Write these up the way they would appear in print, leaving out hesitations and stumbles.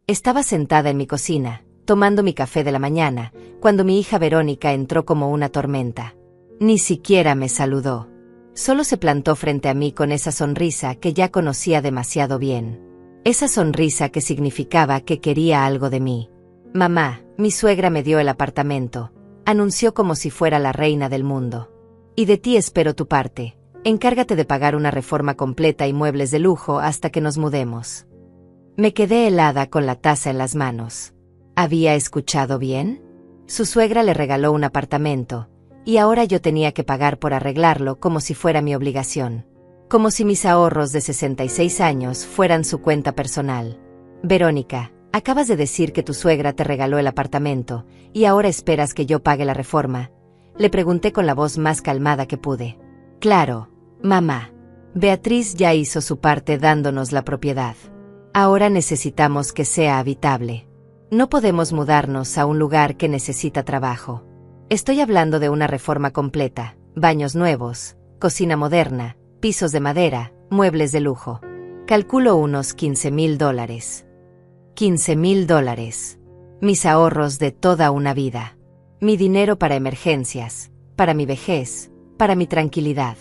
Estaba sentada en mi cocina, tomando mi café de la mañana, cuando mi hija Verónica entró como una tormenta. Ni siquiera me saludó. Solo se plantó frente a mí con esa sonrisa que ya conocía demasiado bien. Esa sonrisa que significaba que quería algo de mí. Mamá, mi suegra me dio el apartamento, anunció como si fuera la reina del mundo. Y de ti espero tu parte. Encárgate de pagar una reforma completa y muebles de lujo hasta que nos mudemos. Me quedé helada con la taza en las manos. ¿Había escuchado bien? Su suegra le regaló un apartamento, y ahora yo tenía que pagar por arreglarlo como si fuera mi obligación. Como si mis ahorros de 66 años fueran su cuenta personal. Verónica, acabas de decir que tu suegra te regaló el apartamento, y ahora esperas que yo pague la reforma. Le pregunté con la voz más calmada que pude. Claro, mamá. Beatriz ya hizo su parte dándonos la propiedad. Ahora necesitamos que sea habitable. No podemos mudarnos a un lugar que necesita trabajo. Estoy hablando de una reforma completa, baños nuevos, cocina moderna, pisos de madera, muebles de lujo. Calculo unos $15,000. $15,000. Mis ahorros de toda una vida. Mi dinero para emergencias, para mi vejez, para mi tranquilidad.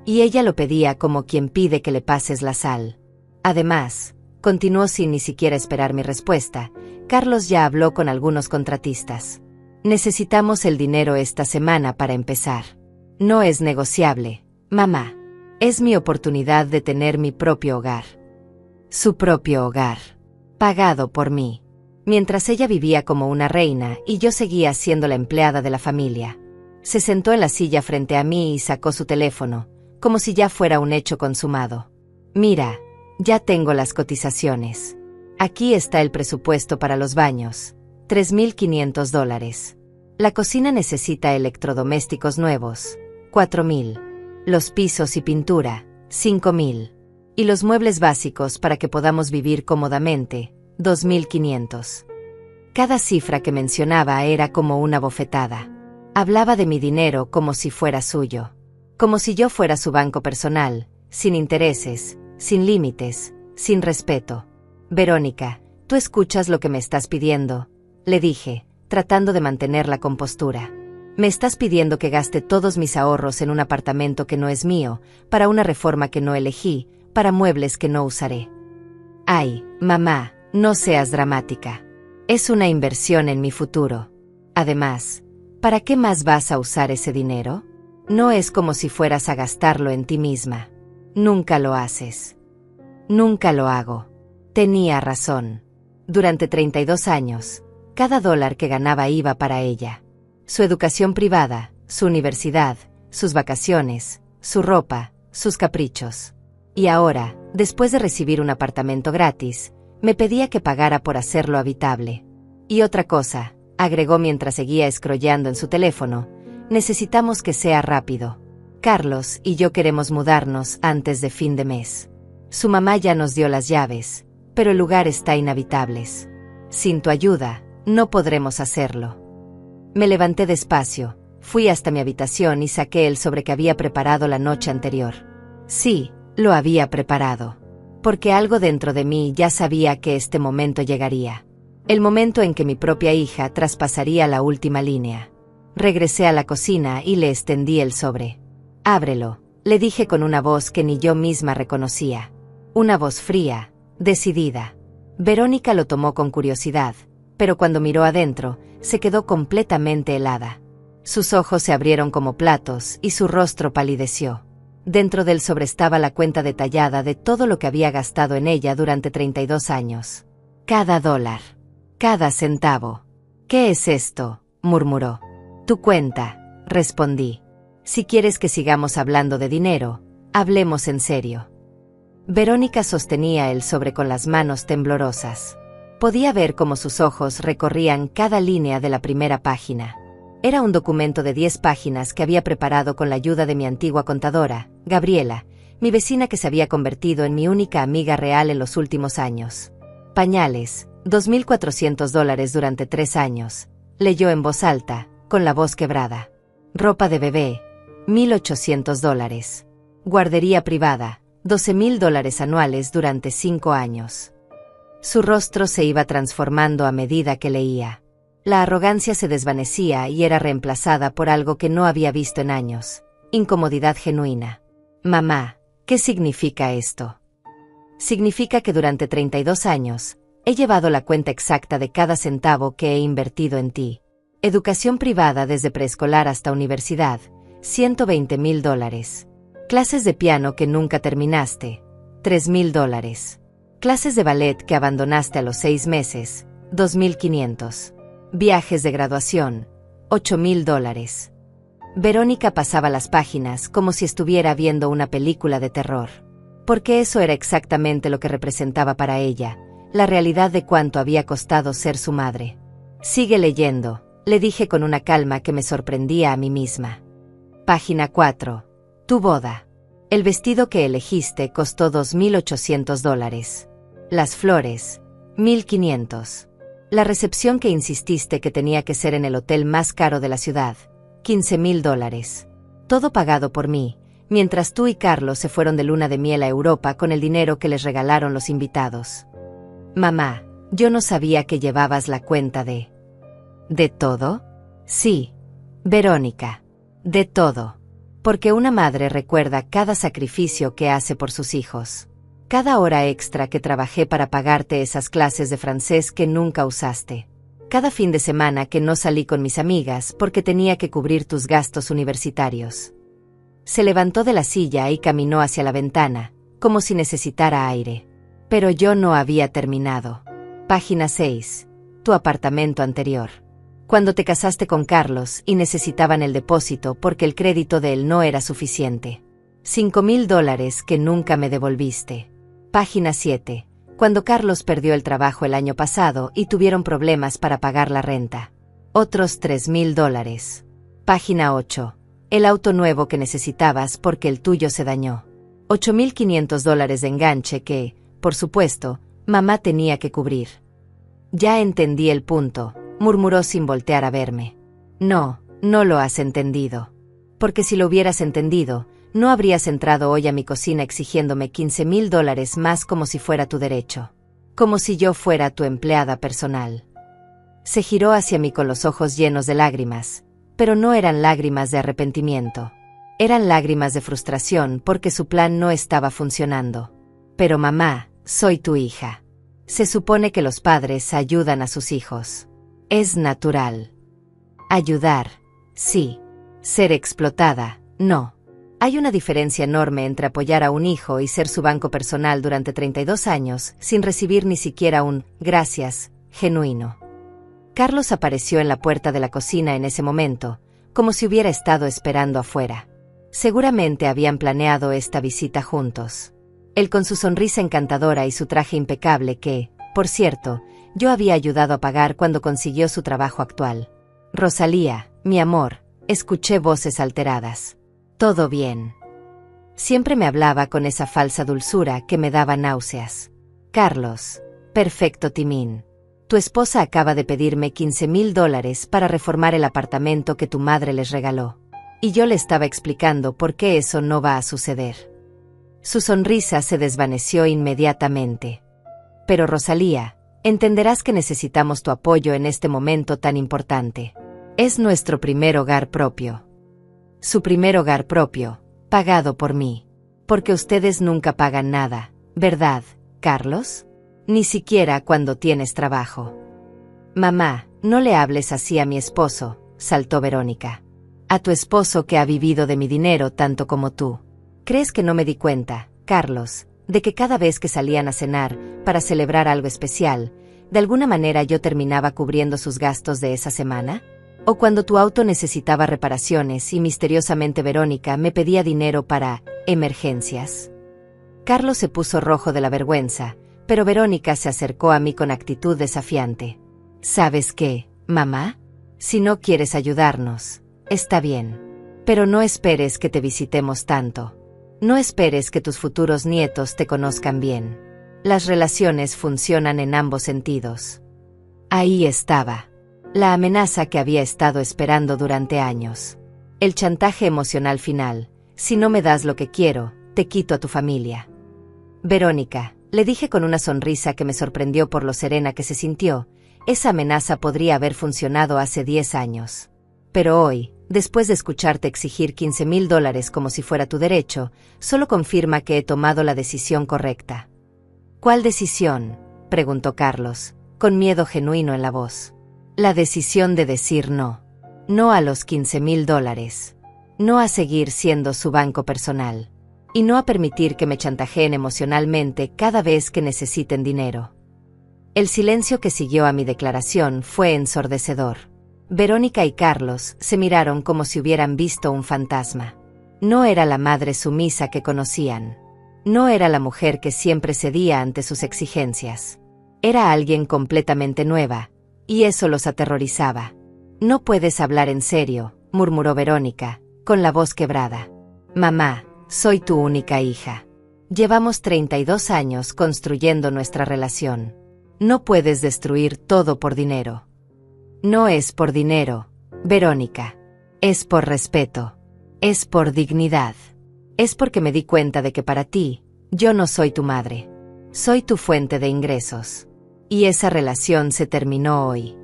Y ella lo pedía como quien pide que le pases la sal. Además, continuó sin ni siquiera esperar mi respuesta, Carlos ya habló con algunos contratistas. Necesitamos el dinero esta semana para empezar. No es negociable, mamá. Es mi oportunidad de tener mi propio hogar. Su propio hogar. Pagado por mí. Mientras ella vivía como una reina y yo seguía siendo la empleada de la familia. Se sentó en la silla frente a mí y sacó su teléfono, como si ya fuera un hecho consumado. Mira, ya tengo las cotizaciones. Aquí está el presupuesto para los baños. $3,500. La cocina necesita electrodomésticos nuevos. $4,000. Los pisos y pintura. $5,000. Y los muebles básicos para que podamos vivir cómodamente. $2,500. Cada cifra que mencionaba era como una bofetada. Hablaba de mi dinero como si fuera suyo. Como si yo fuera su banco personal, sin intereses, sin límites, sin respeto. Verónica, ¿tú escuchas lo que me estás pidiendo? Le dije, tratando de mantener la compostura. Me estás pidiendo que gaste todos mis ahorros en un apartamento que no es mío, para una reforma que no elegí, para muebles que no usaré. Ay, mamá, no seas dramática. Es una inversión en mi futuro. Además, ¿para qué más vas a usar ese dinero? No es como si fueras a gastarlo en ti misma. Nunca lo haces. Nunca lo hago. Tenía razón. Durante 32 años, cada dólar que ganaba iba para ella. Su educación privada, su universidad, sus vacaciones, su ropa, sus caprichos. Y ahora, después de recibir un apartamento gratis, me pedía que pagara por hacerlo habitable. Y otra cosa, agregó mientras seguía scrolleando en su teléfono, necesitamos que sea rápido. Carlos y yo queremos mudarnos antes de fin de mes. Su mamá ya nos dio las llaves, pero el lugar está inhabitable. Sin tu ayuda, no podremos hacerlo. Me levanté despacio, fui hasta mi habitación y saqué el sobre que había preparado la noche anterior. Sí, lo había preparado. Porque algo dentro de mí ya sabía que este momento llegaría. El momento en que mi propia hija traspasaría la última línea. Regresé a la cocina y le extendí el sobre. Ábrelo, le dije con una voz que ni yo misma reconocía. Una voz fría, decidida. Verónica lo tomó con curiosidad, pero cuando miró adentro, se quedó completamente helada. Sus ojos se abrieron como platos y su rostro palideció. Dentro del sobre estaba la cuenta detallada de todo lo que había gastado en ella durante 32 años. Cada dólar. Cada centavo. ¿Qué es esto?, murmuró. Tu cuenta, respondí. Si quieres que sigamos hablando de dinero, hablemos en serio. Verónica sostenía el sobre con las manos temblorosas. Podía ver cómo sus ojos recorrían cada línea de la primera página. Era un documento de 10 páginas que había preparado con la ayuda de mi antigua contadora, Gabriela, mi vecina que se había convertido en mi única amiga real en los últimos años. Pañales, $2,400 durante 3 años, leyó en voz alta, con la voz quebrada. Ropa de bebé, $1,800. Guardería privada, $12,000 anuales durante 5 años. Su rostro se iba transformando a medida que leía. La arrogancia se desvanecía y era reemplazada por algo que no había visto en años: incomodidad genuina. Mamá, ¿qué significa esto? Significa que durante 32 años, he llevado la cuenta exacta de cada centavo que he invertido en ti. Educación privada desde preescolar hasta universidad, $120,000. Clases de piano que nunca terminaste, $3,000. Clases de ballet que abandonaste a los 6 meses, $2,500. Viajes de graduación, $8,000. Verónica pasaba las páginas como si estuviera viendo una película de terror. Porque eso era exactamente lo que representaba para ella, la realidad de cuánto había costado ser su madre. Sigue leyendo, le dije con una calma que me sorprendía a mí misma. Página 4. Tu boda. El vestido que elegiste costó $2,800. Las flores, $1,500. La recepción que insististe que tenía que ser en el hotel más caro de la ciudad, $15,000. Todo pagado por mí, mientras tú y Carlos se fueron de luna de miel a Europa con el dinero que les regalaron los invitados. Mamá, yo no sabía que llevabas la cuenta de... ¿De todo? Sí. Verónica. De todo. Porque una madre recuerda cada sacrificio que hace por sus hijos. Cada hora extra que trabajé para pagarte esas clases de francés que nunca usaste. Cada fin de semana que no salí con mis amigas porque tenía que cubrir tus gastos universitarios. Se levantó de la silla y caminó hacia la ventana, como si necesitara aire. Pero yo no había terminado. Página 6. Tu apartamento anterior. Cuando te casaste con Carlos y necesitaban el depósito porque el crédito de él no era suficiente. $5,000 que nunca me devolviste. Página 7. Cuando Carlos perdió el trabajo el año pasado y tuvieron problemas para pagar la renta. Otros $3,000. Página 8. El auto nuevo que necesitabas porque el tuyo se dañó. $8,500 de enganche que, por supuesto, mamá tenía que cubrir. Ya entendí el punto, murmuró sin voltear a verme. No, no lo has entendido. Porque si lo hubieras entendido, no habrías entrado hoy a mi cocina exigiéndome $15,000 más como si fuera tu derecho. Como si yo fuera tu empleada personal. Se giró hacia mí con los ojos llenos de lágrimas, pero no eran lágrimas de arrepentimiento. Eran lágrimas de frustración porque su plan no estaba funcionando. Pero mamá, soy tu hija. Se supone que los padres ayudan a sus hijos. Es natural. Ayudar, sí. Ser explotada, no. Hay una diferencia enorme entre apoyar a un hijo y ser su banco personal durante 32 años sin recibir ni siquiera un «gracias» genuino. Carlos apareció en la puerta de la cocina en ese momento, como si hubiera estado esperando afuera. Seguramente habían planeado esta visita juntos. Él con su sonrisa encantadora y su traje impecable que, por cierto, yo había ayudado a pagar cuando consiguió su trabajo actual. Rosalía, mi amor, escuché voces alteradas. Todo bien. Siempre me hablaba con esa falsa dulzura que me daba náuseas. Carlos, perfecto Timín. Tu esposa acaba de pedirme $15,000 para reformar el apartamento que tu madre les regaló. Y yo le estaba explicando por qué eso no va a suceder. Su sonrisa se desvaneció inmediatamente. Pero Rosalía, entenderás que necesitamos tu apoyo en este momento tan importante. Es nuestro primer hogar propio. Su primer hogar propio, pagado por mí. Porque ustedes nunca pagan nada, ¿verdad, Carlos? Ni siquiera cuando tienes trabajo. Mamá, no le hables así a mi esposo, saltó Verónica. A tu esposo que ha vivido de mi dinero tanto como tú. ¿Crees que no me di cuenta, Carlos, de que cada vez que salían a cenar, para celebrar algo especial, de alguna manera yo terminaba cubriendo sus gastos de esa semana? ¿O cuando tu auto necesitaba reparaciones y misteriosamente Verónica me pedía dinero para emergencias? Carlos se puso rojo de la vergüenza, pero Verónica se acercó a mí con actitud desafiante. ¿Sabes qué, mamá? Si no quieres ayudarnos, está bien. Pero no esperes que te visitemos tanto. No esperes que tus futuros nietos te conozcan bien. Las relaciones funcionan en ambos sentidos. Ahí estaba. La amenaza que había estado esperando durante años. El chantaje emocional final. Si no me das lo que quiero, te quito a tu familia. Verónica, Le dije con una sonrisa que me sorprendió por lo serena que se sintió. Esa amenaza podría haber funcionado hace 10 años. Pero hoy, después de escucharte exigir $15,000 como si fuera tu derecho, solo confirma que he tomado la decisión correcta. ¿Cuál decisión?, preguntó Carlos, con miedo genuino en la voz. La decisión de decir no. No a los $15,000. No a seguir siendo su banco personal. Y no a permitir que me chantajeen emocionalmente cada vez que necesiten dinero. El silencio que siguió a mi declaración fue ensordecedor. Verónica y Carlos se miraron como si hubieran visto un fantasma. No era la madre sumisa que conocían. No era la mujer que siempre cedía ante sus exigencias. Era alguien completamente nueva, y eso los aterrorizaba. «No puedes hablar en serio», murmuró Verónica, con la voz quebrada. «Mamá, soy tu única hija. Llevamos 32 años construyendo nuestra relación. No puedes destruir todo por dinero». «No es por dinero, Verónica. Es por respeto. Es por dignidad. Es porque me di cuenta de que para ti, yo no soy tu madre. Soy tu fuente de ingresos. Y esa relación se terminó hoy».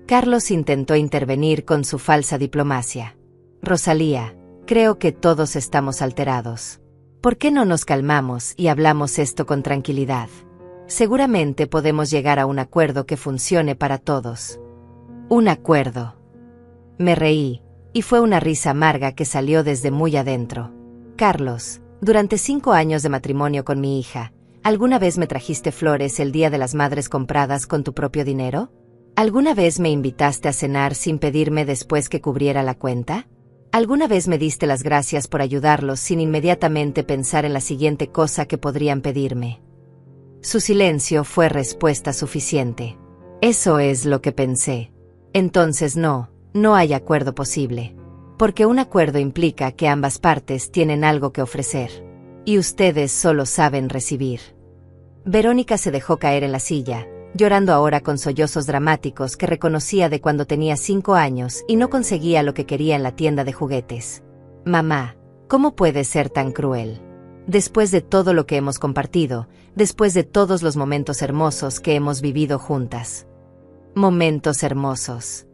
Carlos intentó intervenir con su falsa diplomacia. «Rosalía, creo que todos estamos alterados. ¿Por qué no nos calmamos y hablamos esto con tranquilidad? Seguramente podemos llegar a un acuerdo que funcione para todos». «¿Un acuerdo?». Me reí, y fue una risa amarga que salió desde muy adentro. «Carlos, durante 5 años de matrimonio con mi hija, ¿alguna vez me trajiste flores el Día de las Madres compradas con tu propio dinero? ¿Alguna vez me invitaste a cenar sin pedirme después que cubriera la cuenta? ¿Alguna vez me diste las gracias por ayudarlos sin inmediatamente pensar en la siguiente cosa que podrían pedirme?». Su silencio fue respuesta suficiente. «Eso es lo que pensé». «Entonces no hay acuerdo posible. Porque un acuerdo implica que ambas partes tienen algo que ofrecer. Y ustedes solo saben recibir». Verónica se dejó caer en la silla, llorando ahora con sollozos dramáticos que reconocía de cuando tenía 5 años y no conseguía lo que quería en la tienda de juguetes. «Mamá, ¿cómo puedes ser tan cruel? Después de todo lo que hemos compartido, después de todos los momentos hermosos que hemos vivido juntas». «Momentos hermosos».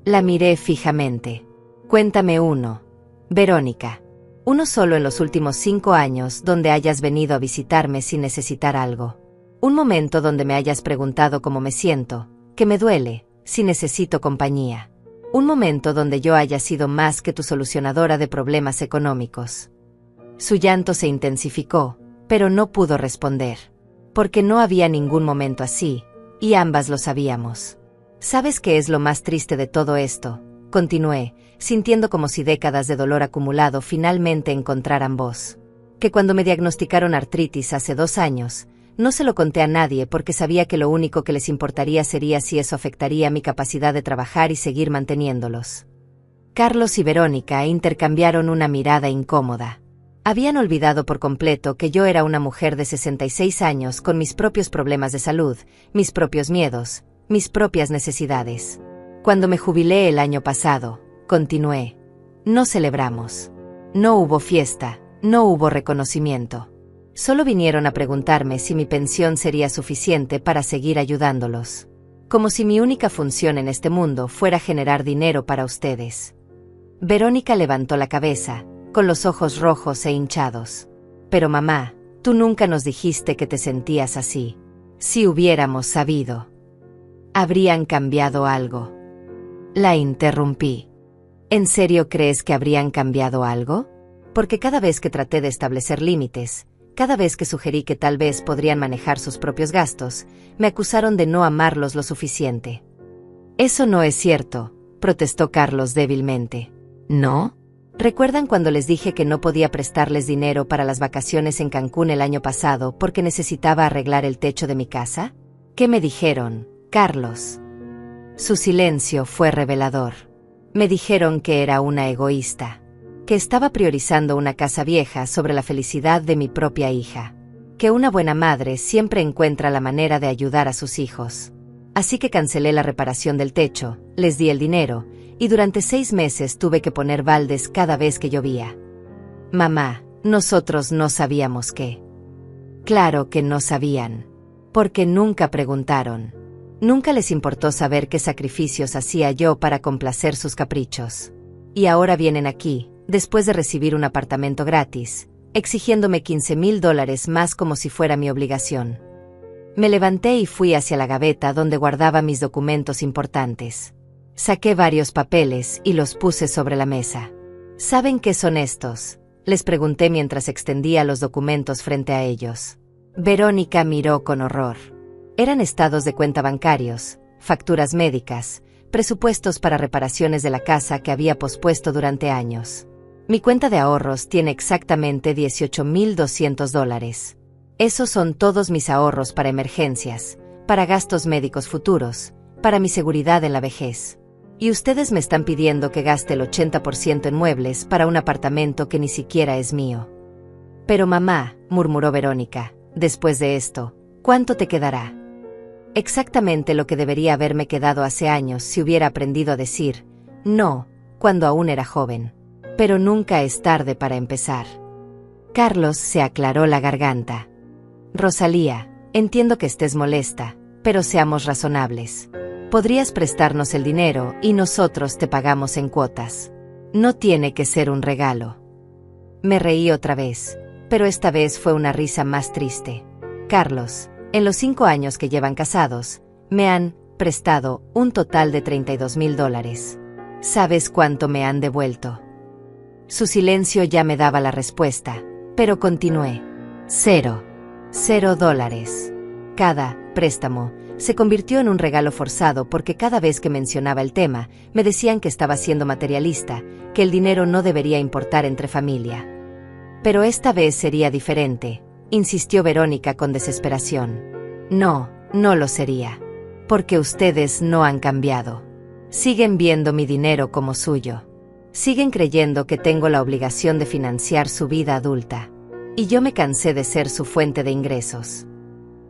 La miré fijamente. «Cuéntame uno, Verónica. Uno solo en los últimos 5 años donde hayas venido a visitarme sin necesitar algo. Un momento donde me hayas preguntado cómo me siento, qué me duele, si necesito compañía. Un momento donde yo haya sido más que tu solucionadora de problemas económicos». Su llanto se intensificó, pero no pudo responder. Porque no había ningún momento así, y ambas lo sabíamos. «¿Sabes qué es lo más triste de todo esto?», continué, sintiendo como si décadas de dolor acumulado finalmente encontraran voz. «Que cuando me diagnosticaron artritis hace 2 años, no se lo conté a nadie porque sabía que lo único que les importaría sería si eso afectaría mi capacidad de trabajar y seguir manteniéndolos». Carlos y Verónica intercambiaron una mirada incómoda. Habían olvidado por completo que yo era una mujer de 66 años con mis propios problemas de salud, mis propios miedos, mis propias necesidades. «Cuando me jubilé el año pasado», continué, «no celebramos. No hubo fiesta, no hubo reconocimiento. Solo vinieron a preguntarme si mi pensión sería suficiente para seguir ayudándolos. Como si mi única función en este mundo fuera generar dinero para ustedes». Verónica levantó la cabeza, con los ojos rojos e hinchados. «Pero mamá, tú nunca nos dijiste que te sentías así. Si hubiéramos sabido, habrían cambiado algo». La interrumpí. «¿En serio crees que habrían cambiado algo? Porque cada vez que traté de establecer límites, cada vez que sugerí que tal vez podrían manejar sus propios gastos, me acusaron de no amarlos lo suficiente». «Eso no es cierto», protestó Carlos débilmente. «¿No? ¿Recuerdan cuando les dije que no podía prestarles dinero para las vacaciones en Cancún el año pasado porque necesitaba arreglar el techo de mi casa? ¿Qué me dijeron, Carlos?». Su silencio fue revelador. Me dijeron que era una egoísta, que estaba priorizando una casa vieja sobre la felicidad de mi propia hija, que una buena madre siempre encuentra la manera de ayudar a sus hijos. Así que cancelé la reparación del techo, les di el dinero, y durante 6 meses tuve que poner baldes cada vez que llovía. «Mamá, nosotros no sabíamos qué». Claro que no sabían. Porque nunca preguntaron. Nunca les importó saber qué sacrificios hacía yo para complacer sus caprichos. Y ahora vienen aquí, después de recibir un apartamento gratis, exigiéndome $15,000 más como si fuera mi obligación. Me levanté y fui hacia la gaveta donde guardaba mis documentos importantes. Saqué varios papeles y los puse sobre la mesa. ¿Saben qué son estos?, les pregunté mientras extendía los documentos frente a ellos. Verónica miró con horror. Eran estados de cuenta bancarios, facturas médicas, presupuestos para reparaciones de la casa que había pospuesto durante años. Mi cuenta de ahorros tiene exactamente $18,200. Esos son todos mis ahorros para emergencias, para gastos médicos futuros, para mi seguridad en la vejez. Y ustedes me están pidiendo que gaste el 80% en muebles para un apartamento que ni siquiera es mío. Pero mamá, murmuró Verónica, después de esto, ¿cuánto te quedará? Exactamente lo que debería haberme quedado hace años si hubiera aprendido a decir no, cuando aún era joven. Pero nunca es tarde para empezar. Carlos se aclaró la garganta. Rosalía, entiendo que estés molesta, pero seamos razonables. Podrías prestarnos el dinero y nosotros te pagamos en cuotas. No tiene que ser un regalo. Me reí otra vez, pero esta vez fue una risa más triste. Carlos, en los 5 años que llevan casados, me han prestado un total de $32,000. ¿Sabes cuánto me han devuelto? Su silencio ya me daba la respuesta, pero continué. $0. Cada préstamo se convirtió en un regalo forzado porque cada vez que mencionaba el tema, me decían que estaba siendo materialista, que el dinero no debería importar entre familia. Pero esta vez sería diferente, insistió Verónica con desesperación. No, no lo sería. Porque ustedes no han cambiado. Siguen viendo mi dinero como suyo. Siguen creyendo que tengo la obligación de financiar su vida adulta. Y yo me cansé de ser su fuente de ingresos.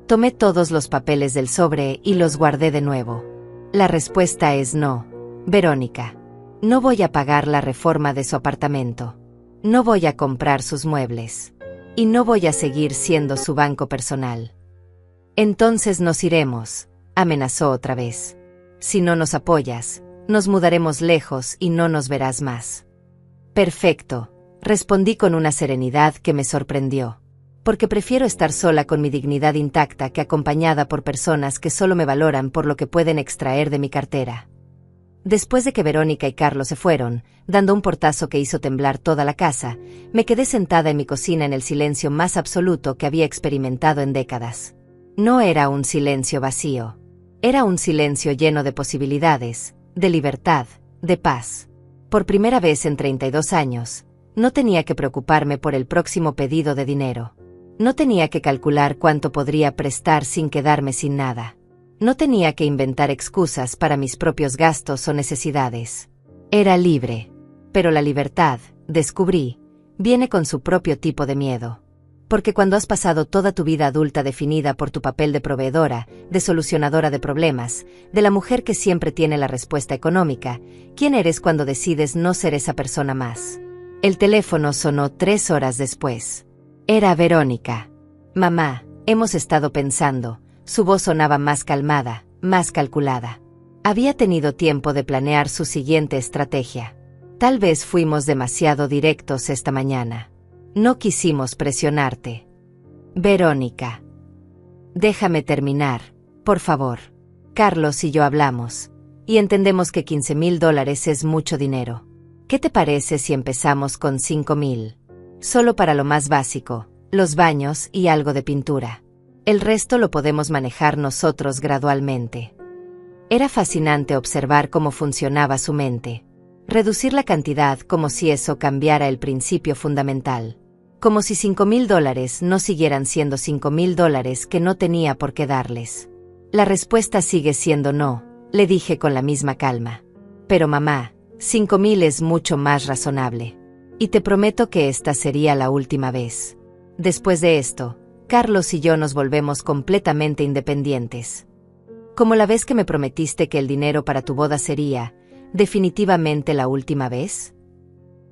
Tomé todos los papeles del sobre y los guardé de nuevo. La respuesta es no, Verónica. No voy a pagar la reforma de su apartamento. No voy a comprar sus muebles. Y no voy a seguir siendo su banco personal. Entonces nos iremos, amenazó otra vez. Si no nos apoyas, nos mudaremos lejos y no nos verás más. Perfecto, respondí con una serenidad que me sorprendió. Porque prefiero estar sola con mi dignidad intacta que acompañada por personas que solo me valoran por lo que pueden extraer de mi cartera. Después de que Verónica y Carlos se fueron, dando un portazo que hizo temblar toda la casa, me quedé sentada en mi cocina en el silencio más absoluto que había experimentado en décadas. No era un silencio vacío. Era un silencio lleno de posibilidades, de libertad, de paz. Por primera vez en 32 años, no tenía que preocuparme por el próximo pedido de dinero. No tenía que calcular cuánto podría prestar sin quedarme sin nada. No tenía que inventar excusas para mis propios gastos o necesidades. Era libre. Pero la libertad, descubrí, viene con su propio tipo de miedo. Porque cuando has pasado toda tu vida adulta definida por tu papel de proveedora, de solucionadora de problemas, de la mujer que siempre tiene la respuesta económica, ¿quién eres cuando decides no ser esa persona más? El teléfono sonó 3 horas después. Era Verónica. Mamá, hemos estado pensando. Su voz sonaba más calmada, más calculada. Había tenido tiempo de planear su siguiente estrategia. Tal vez fuimos demasiado directos esta mañana. No quisimos presionarte. Verónica. Déjame terminar, por favor. Carlos y yo hablamos, y entendemos que $15,000 es mucho dinero. ¿Qué te parece si empezamos con 5,000? Solo para lo más básico, los baños y algo de pintura. El resto lo podemos manejar nosotros gradualmente. Era fascinante observar cómo funcionaba su mente. Reducir la cantidad como si eso cambiara el principio fundamental. Como si $5,000 no siguieran siendo $5,000 que no tenía por qué darles. La respuesta sigue siendo no, le dije con la misma calma. Pero mamá, 5,000 es mucho más razonable. Y te prometo que esta sería la última vez. Después de esto, Carlos y yo nos volvemos completamente independientes. Como la vez que me prometiste que el dinero para tu boda sería, definitivamente la última vez.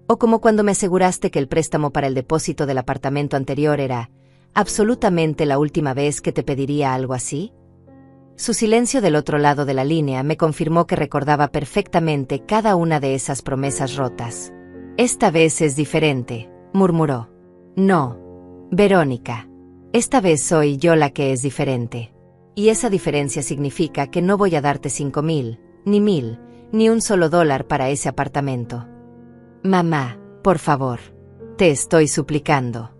O como cuando me aseguraste que el préstamo para el depósito del apartamento anterior era, ¿Absolutamente la última vez que te pediría algo así? Su silencio del otro lado de la línea me confirmó que recordaba perfectamente cada una de esas promesas rotas. Esta vez es diferente, murmuró. No, Verónica. Esta vez soy yo la que es diferente. Y esa diferencia significa que no voy a darte 5,000, ni 1,000, ni un solo dólar para ese apartamento. Mamá, por favor. Te estoy suplicando.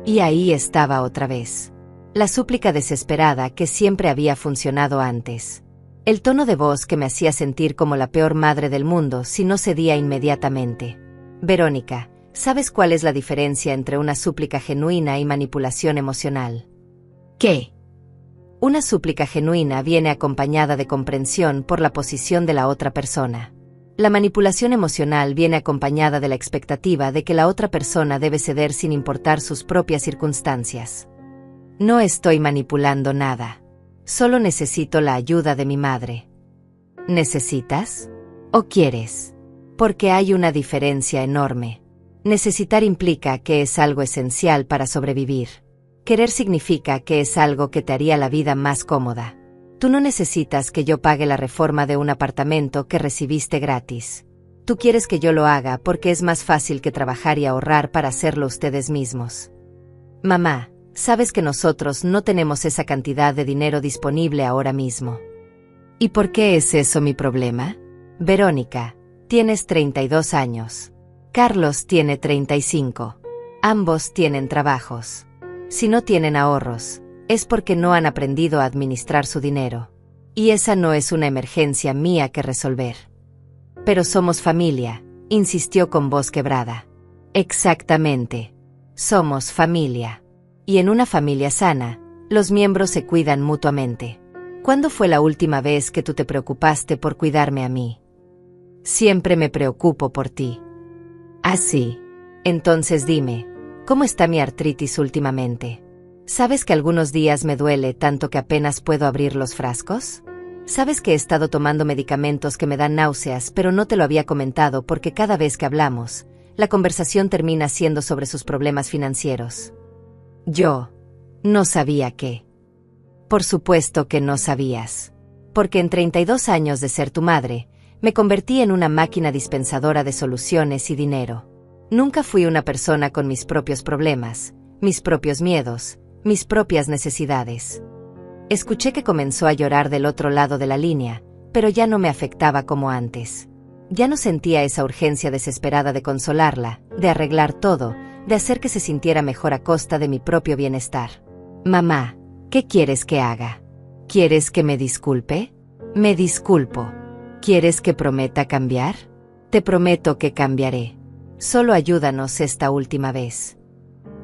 Y ahí estaba otra vez. La súplica desesperada que siempre había funcionado antes. El tono de voz que me hacía sentir como la peor madre del mundo si no cedía inmediatamente. Verónica, ¿sabes cuál es la diferencia entre una súplica genuina y manipulación emocional? ¿Qué? Una súplica genuina viene acompañada de comprensión por la posición de la otra persona. La manipulación emocional viene acompañada de la expectativa de que la otra persona debe ceder sin importar sus propias circunstancias. No estoy manipulando nada. Solo necesito la ayuda de mi madre. ¿Necesitas? ¿O quieres? Porque hay una diferencia enorme. Necesitar implica que es algo esencial para sobrevivir. Querer significa que es algo que te haría la vida más cómoda. Tú no necesitas que yo pague la reforma de un apartamento que recibiste gratis. Tú quieres que yo lo haga porque es más fácil que trabajar y ahorrar para hacerlo ustedes mismos. Mamá, sabes que nosotros no tenemos esa cantidad de dinero disponible ahora mismo. ¿Y por qué es eso mi problema? Verónica, tienes 32 años. Carlos tiene 35. Ambos tienen trabajos. Si no tienen ahorros, es porque no han aprendido a administrar su dinero. Y esa no es una emergencia mía que resolver. Pero somos familia, insistió con voz quebrada. Exactamente. Somos familia. Y en una familia sana, los miembros se cuidan mutuamente. ¿Cuándo fue la última vez que tú te preocupaste por cuidarme a mí? Siempre me preocupo por ti. ¿Ah, sí? Entonces dime, ¿cómo está mi artritis últimamente? ¿Sabes que algunos días me duele tanto que apenas puedo abrir los frascos? ¿Sabes que he estado tomando medicamentos que me dan náuseas, pero no te lo había comentado porque cada vez que hablamos, la conversación termina siendo sobre sus problemas financieros? Yo no sabía qué. Por supuesto que no sabías. Porque en 32 años de ser tu madre, me convertí en una máquina dispensadora de soluciones y dinero. Nunca fui una persona con mis propios problemas, mis propios miedos, mis propias necesidades. Escuché que comenzó a llorar del otro lado de la línea, pero ya no me afectaba como antes. Ya no sentía esa urgencia desesperada de consolarla, de arreglar todo, de hacer que se sintiera mejor a costa de mi propio bienestar. Mamá, ¿qué quieres que haga? ¿Quieres que me disculpe? Me disculpo. ¿Quieres que prometa cambiar? Te prometo que cambiaré. Solo ayúdanos esta última vez.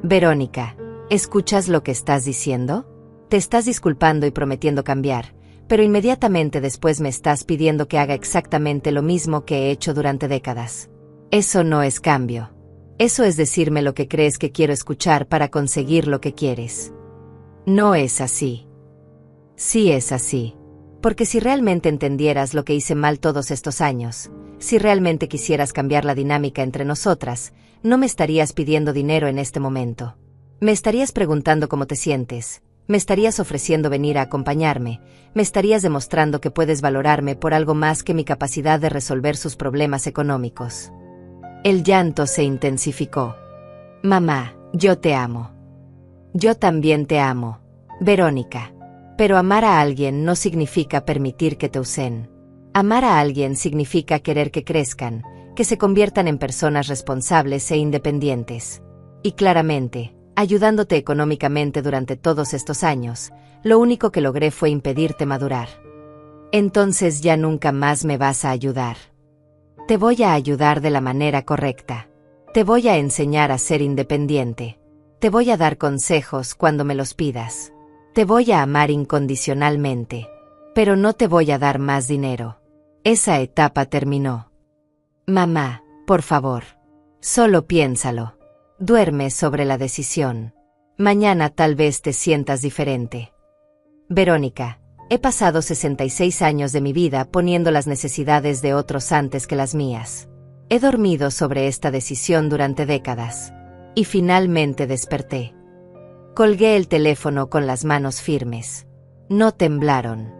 Verónica, ¿escuchas lo que estás diciendo? Te estás disculpando y prometiendo cambiar, pero inmediatamente después me estás pidiendo que haga exactamente lo mismo que he hecho durante décadas. Eso no es cambio. Eso es decirme lo que crees que quiero escuchar para conseguir lo que quieres. No es así. Sí es así. Porque si realmente entendieras lo que hice mal todos estos años, si realmente quisieras cambiar la dinámica entre nosotras, no me estarías pidiendo dinero en este momento. Me estarías preguntando cómo te sientes, me estarías ofreciendo venir a acompañarme, me estarías demostrando que puedes valorarme por algo más que mi capacidad de resolver sus problemas económicos. El llanto se intensificó. Mamá, yo te amo. Yo también te amo, Verónica. Pero amar a alguien no significa permitir que te usen. Amar a alguien significa querer que crezcan, que se conviertan en personas responsables e independientes. Y claramente, ayudándote económicamente durante todos estos años, lo único que logré fue impedirte madurar. Entonces ya nunca más me vas a ayudar. Te voy a ayudar de la manera correcta. Te voy a enseñar a ser independiente. Te voy a dar consejos cuando me los pidas. Te voy a amar incondicionalmente. Pero no te voy a dar más dinero. Esa etapa terminó. Mamá, por favor. Solo piénsalo. Duerme sobre la decisión. Mañana tal vez te sientas diferente. Verónica, he pasado 66 años de mi vida poniendo las necesidades de otros antes que las mías. He dormido sobre esta decisión durante décadas. Y finalmente desperté. Colgué el teléfono con las manos firmes. No temblaron.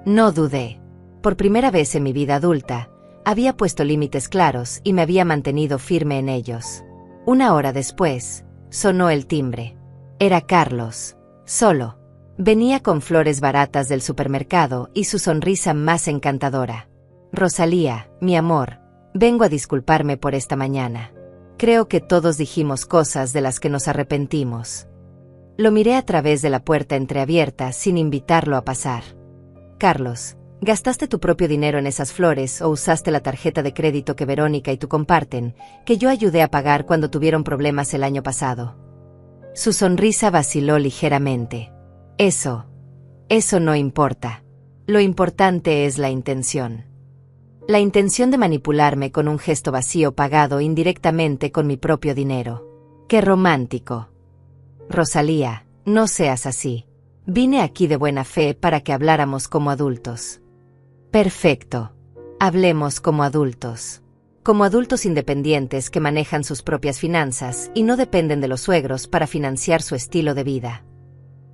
No dudé. Por primera vez en mi vida adulta, había puesto límites claros y me había mantenido firme en ellos. 1 hora después, sonó el timbre. Era Carlos. Solo. Venía con flores baratas del supermercado y su sonrisa más encantadora. Rosalía, mi amor, vengo a disculparme por esta mañana. Creo que todos dijimos cosas de las que nos arrepentimos. Lo miré a través de la puerta entreabierta sin invitarlo a pasar. Carlos, ¿gastaste tu propio dinero en esas flores o usaste la tarjeta de crédito que Verónica y tú comparten, que yo ayudé a pagar cuando tuvieron problemas el año pasado? Su sonrisa vaciló ligeramente. Eso no importa. Lo importante es la intención. La intención de manipularme con un gesto vacío pagado indirectamente con mi propio dinero. ¡Qué romántico! Rosalía, no seas así. Vine aquí de buena fe para que habláramos como adultos. Perfecto. Hablemos como adultos. Como adultos independientes que manejan sus propias finanzas y no dependen de los suegros para financiar su estilo de vida.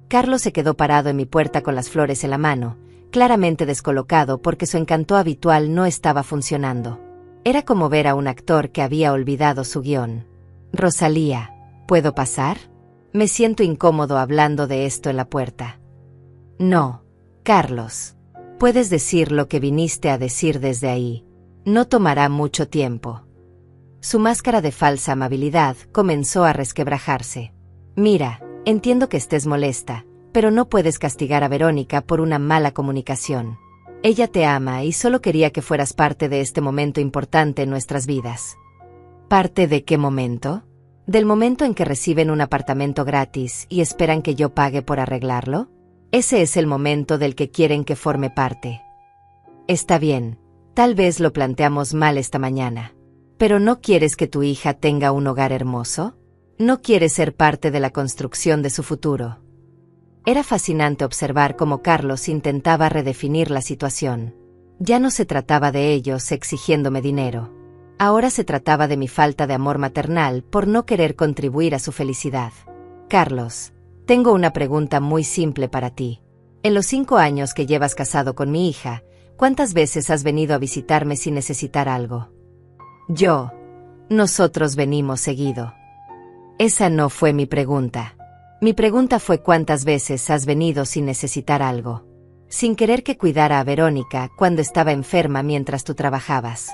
Carlos se quedó parado en mi puerta con las flores en la mano, claramente descolocado porque su encanto habitual no estaba funcionando. Era como ver a un actor que había olvidado su guión. Rosalía, ¿puedo pasar? Me siento incómodo hablando de esto en la puerta. No, Carlos. Puedes decir lo que viniste a decir desde ahí. No tomará mucho tiempo. Su máscara de falsa amabilidad comenzó a resquebrajarse. Mira, entiendo que estés molesta, pero no puedes castigar a Verónica por una mala comunicación. Ella te ama y solo quería que fueras parte de este momento importante en nuestras vidas. ¿Parte de qué momento? ¿Del momento en que reciben un apartamento gratis y esperan que yo pague por arreglarlo? Ese es el momento del que quieren que forme parte. Está bien, tal vez lo planteamos mal esta mañana. ¿Pero no quieres que tu hija tenga un hogar hermoso? ¿No quieres ser parte de la construcción de su futuro? Era fascinante observar cómo Carlos intentaba redefinir la situación. Ya no se trataba de ellos exigiéndome dinero. Ahora se trataba de mi falta de amor maternal por no querer contribuir a su felicidad. Carlos, tengo una pregunta muy simple para ti. En los 5 años que llevas casado con mi hija, ¿cuántas veces has venido a visitarme sin necesitar algo? Nosotros venimos seguido. Esa no fue mi pregunta. Mi pregunta fue ¿cuántas veces has venido sin necesitar algo? Sin querer que cuidara a Verónica cuando estaba enferma mientras tú trabajabas.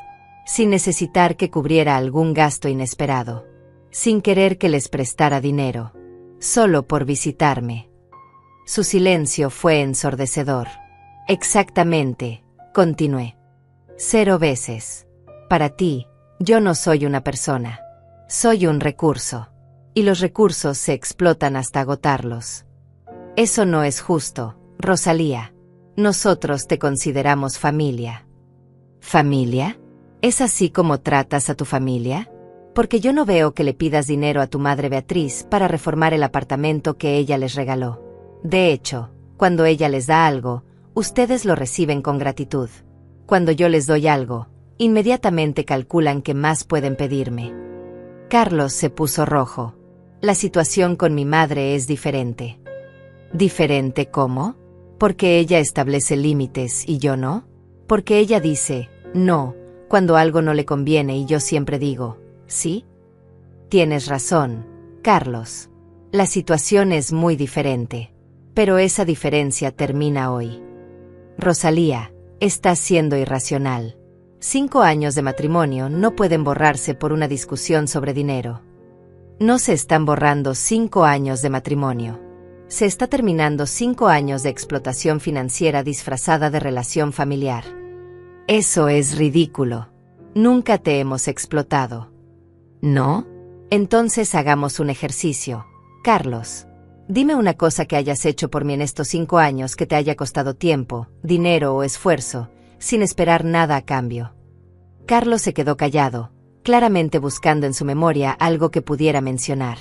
Sin necesitar que cubriera algún gasto inesperado. Sin querer que les prestara dinero. Solo por visitarme. Su silencio fue ensordecedor. Exactamente, continué. 0 veces. Para ti, yo no soy una persona. Soy un recurso. Y los recursos se explotan hasta agotarlos. Eso no es justo, Rosalía. Nosotros te consideramos familia. ¿Familia? ¿Es así como tratas a tu familia? Porque yo no veo que le pidas dinero a tu madre Beatriz para reformar el apartamento que ella les regaló. De hecho, cuando ella les da algo, ustedes lo reciben con gratitud. Cuando yo les doy algo, inmediatamente calculan qué más pueden pedirme. Carlos se puso rojo. La situación con mi madre es diferente. ¿Diferente cómo? ¿Porque ella establece límites y yo no? ¿Porque ella dice, no, cuando algo no le conviene y yo siempre digo, sí? Tienes razón, Carlos. La situación es muy diferente. Pero esa diferencia termina hoy. Rosalía, estás siendo irracional. 5 años de matrimonio no pueden borrarse por una discusión sobre dinero. No se están borrando 5 años de matrimonio. Se está terminando 5 años de explotación financiera disfrazada de relación familiar. Eso es ridículo. Nunca te hemos explotado. ¿No? Entonces hagamos un ejercicio. Carlos, dime una cosa que hayas hecho por mí en estos 5 años que te haya costado tiempo, dinero o esfuerzo, sin esperar nada a cambio. Carlos se quedó callado, claramente buscando en su memoria algo que pudiera mencionar.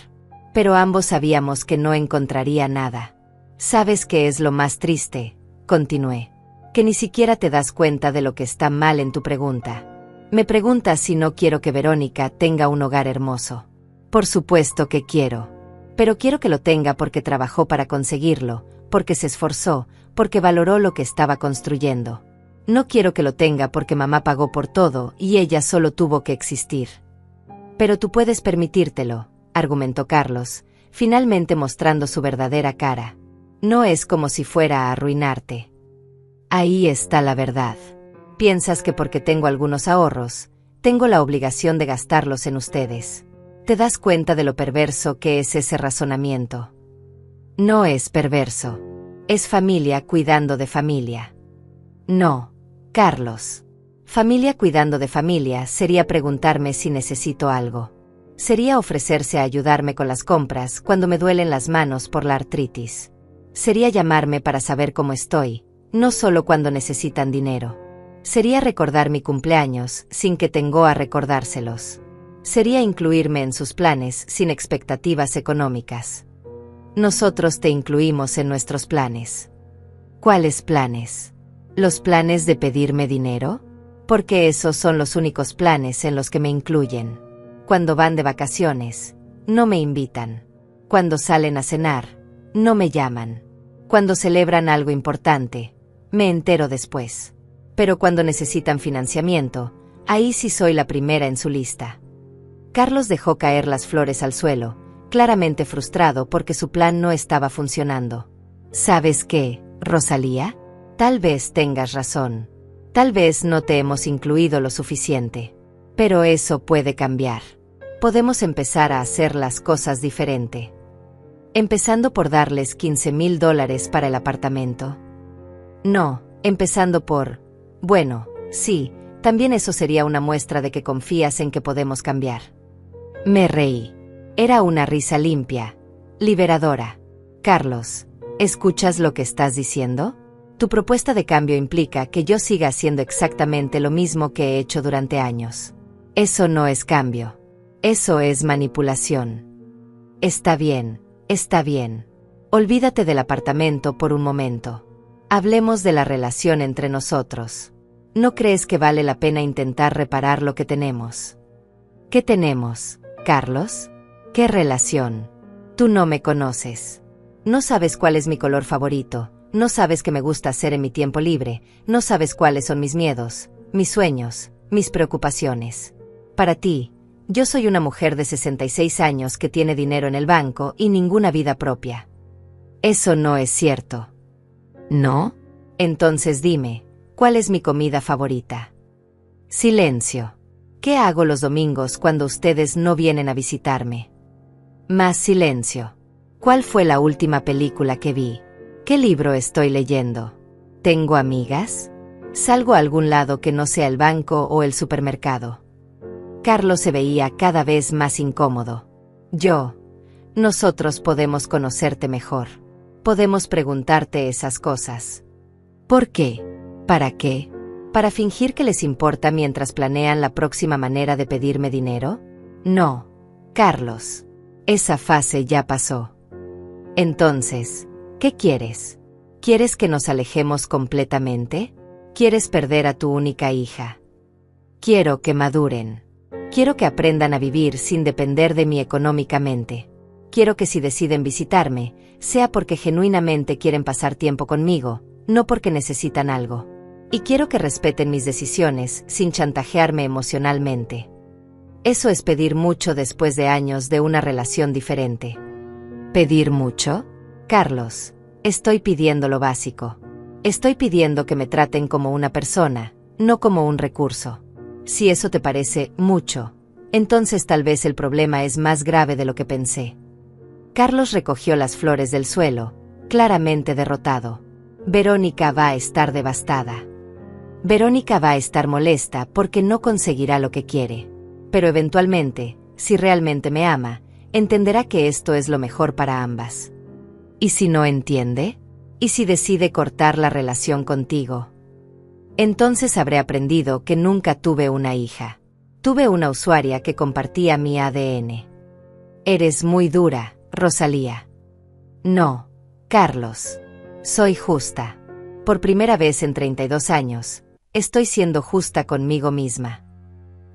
Pero ambos sabíamos que no encontraría nada. ¿Sabes qué es lo más triste? Continué. Que ni siquiera te das cuenta de lo que está mal en tu pregunta. Me preguntas si no quiero que Verónica tenga un hogar hermoso. Por supuesto que quiero. Pero quiero que lo tenga porque trabajó para conseguirlo, porque se esforzó, porque valoró lo que estaba construyendo. No quiero que lo tenga porque mamá pagó por todo y ella solo tuvo que existir. Pero tú puedes permitírtelo, argumentó Carlos, finalmente mostrando su verdadera cara. No es como si fuera a arruinarte. Ahí está la verdad. Piensas que porque tengo algunos ahorros, tengo la obligación de gastarlos en ustedes. ¿Te das cuenta de lo perverso que es ese razonamiento? No es perverso. Es familia cuidando de familia. No, Carlos. Familia cuidando de familia sería preguntarme si necesito algo. Sería ofrecerse a ayudarme con las compras cuando me duelen las manos por la artritis. Sería llamarme para saber cómo estoy, no solo cuando necesitan dinero. Sería recordar mi cumpleaños sin que tengo a recordárselos. Sería incluirme en sus planes sin expectativas económicas. Nosotros te incluimos en nuestros planes. ¿Cuáles planes? ¿Los planes de pedirme dinero? Porque esos son los únicos planes en los que me incluyen. Cuando van de vacaciones, no me invitan. Cuando salen a cenar, no me llaman. Cuando celebran algo importante, me entero después. Pero cuando necesitan financiamiento, ahí sí soy la primera en su lista. Carlos dejó caer las flores al suelo, claramente frustrado porque su plan no estaba funcionando. ¿Sabes qué, Rosalía? Tal vez tengas razón. Tal vez no te hemos incluido lo suficiente. Pero eso puede cambiar. Podemos empezar a hacer las cosas diferente. Empezando por darles $15,000 para el apartamento. No, empezando por... Bueno, sí, también eso sería una muestra de que confías en que podemos cambiar. Me reí. Era una risa limpia, liberadora. Carlos, ¿escuchas lo que estás diciendo? Tu propuesta de cambio implica que yo siga haciendo exactamente lo mismo que he hecho durante años. Eso no es cambio. Eso es manipulación. Está bien, está bien. Olvídate del apartamento por un momento. Hablemos de la relación entre nosotros. ¿No crees que vale la pena intentar reparar lo que tenemos? ¿Qué tenemos, Carlos? ¿Qué relación? Tú no me conoces. No sabes cuál es mi color favorito, no sabes qué me gusta hacer en mi tiempo libre, no sabes cuáles son mis miedos, mis sueños, mis preocupaciones. Para ti, yo soy una mujer de 66 años que tiene dinero en el banco y ninguna vida propia. Eso no es cierto. ¿No? Entonces dime, ¿cuál es mi comida favorita? Silencio. ¿Qué hago los domingos cuando ustedes no vienen a visitarme? Más silencio. ¿Cuál fue la última película que vi? ¿Qué libro estoy leyendo? ¿Tengo amigas? ¿Salgo a algún lado que no sea el banco o el supermercado? Carlos se veía cada vez más incómodo. Nosotros podemos conocerte mejor. Podemos preguntarte esas cosas. ¿Por qué? ¿Para qué? ¿Para fingir que les importa mientras planean la próxima manera de pedirme dinero? No, Carlos. Esa fase ya pasó. Entonces, ¿qué quieres? ¿Quieres que nos alejemos completamente? ¿Quieres perder a tu única hija? Quiero que maduren. Quiero que aprendan a vivir sin depender de mí económicamente. Quiero que si deciden visitarme, sea porque genuinamente quieren pasar tiempo conmigo, no porque necesitan algo. Y quiero que respeten mis decisiones sin chantajearme emocionalmente. Eso es pedir mucho después de años de una relación diferente. ¿Pedir mucho? Carlos, estoy pidiendo lo básico. Estoy pidiendo que me traten como una persona, no como un recurso. Si eso te parece mucho, entonces tal vez el problema es más grave de lo que pensé. Carlos recogió las flores del suelo, claramente derrotado. Verónica va a estar devastada. Verónica va a estar molesta porque no conseguirá lo que quiere. Pero eventualmente, si realmente me ama, entenderá que esto es lo mejor para ambas. ¿Y si no entiende? ¿Y si decide cortar la relación contigo? Entonces habré aprendido que nunca tuve una hija. Tuve una usuaria que compartía mi ADN. Eres muy dura, Rosalía. No, Carlos. Soy justa. Por primera vez en 32 años, estoy siendo justa conmigo misma.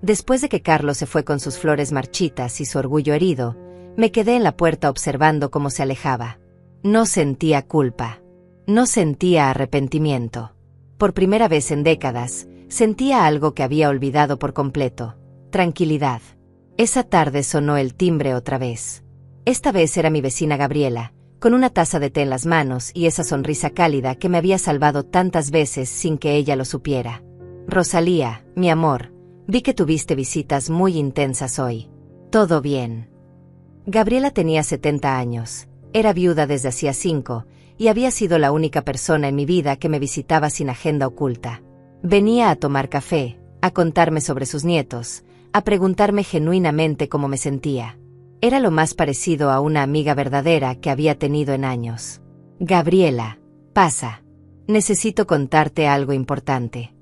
Después de que Carlos se fue con sus flores marchitas y su orgullo herido, Me quedé en la puerta observando cómo se alejaba. No sentía culpa. No sentía arrepentimiento. Por primera vez en décadas, sentía algo que había olvidado por completo: tranquilidad. Esa tarde sonó el timbre otra vez. Esta vez era mi vecina Gabriela, con una taza de té en las manos y esa sonrisa cálida que me había salvado tantas veces sin que ella lo supiera. Rosalía, mi amor, vi que tuviste visitas muy intensas hoy. ¿Todo bien? Gabriela tenía 70 años, era viuda desde hacía 5, y había sido la única persona en mi vida que me visitaba sin agenda oculta. Venía a tomar café, a contarme sobre sus nietos, a preguntarme genuinamente cómo me sentía. Era lo más parecido a una amiga verdadera que había tenido en años. Gabriela, pasa. Necesito contarte algo importante.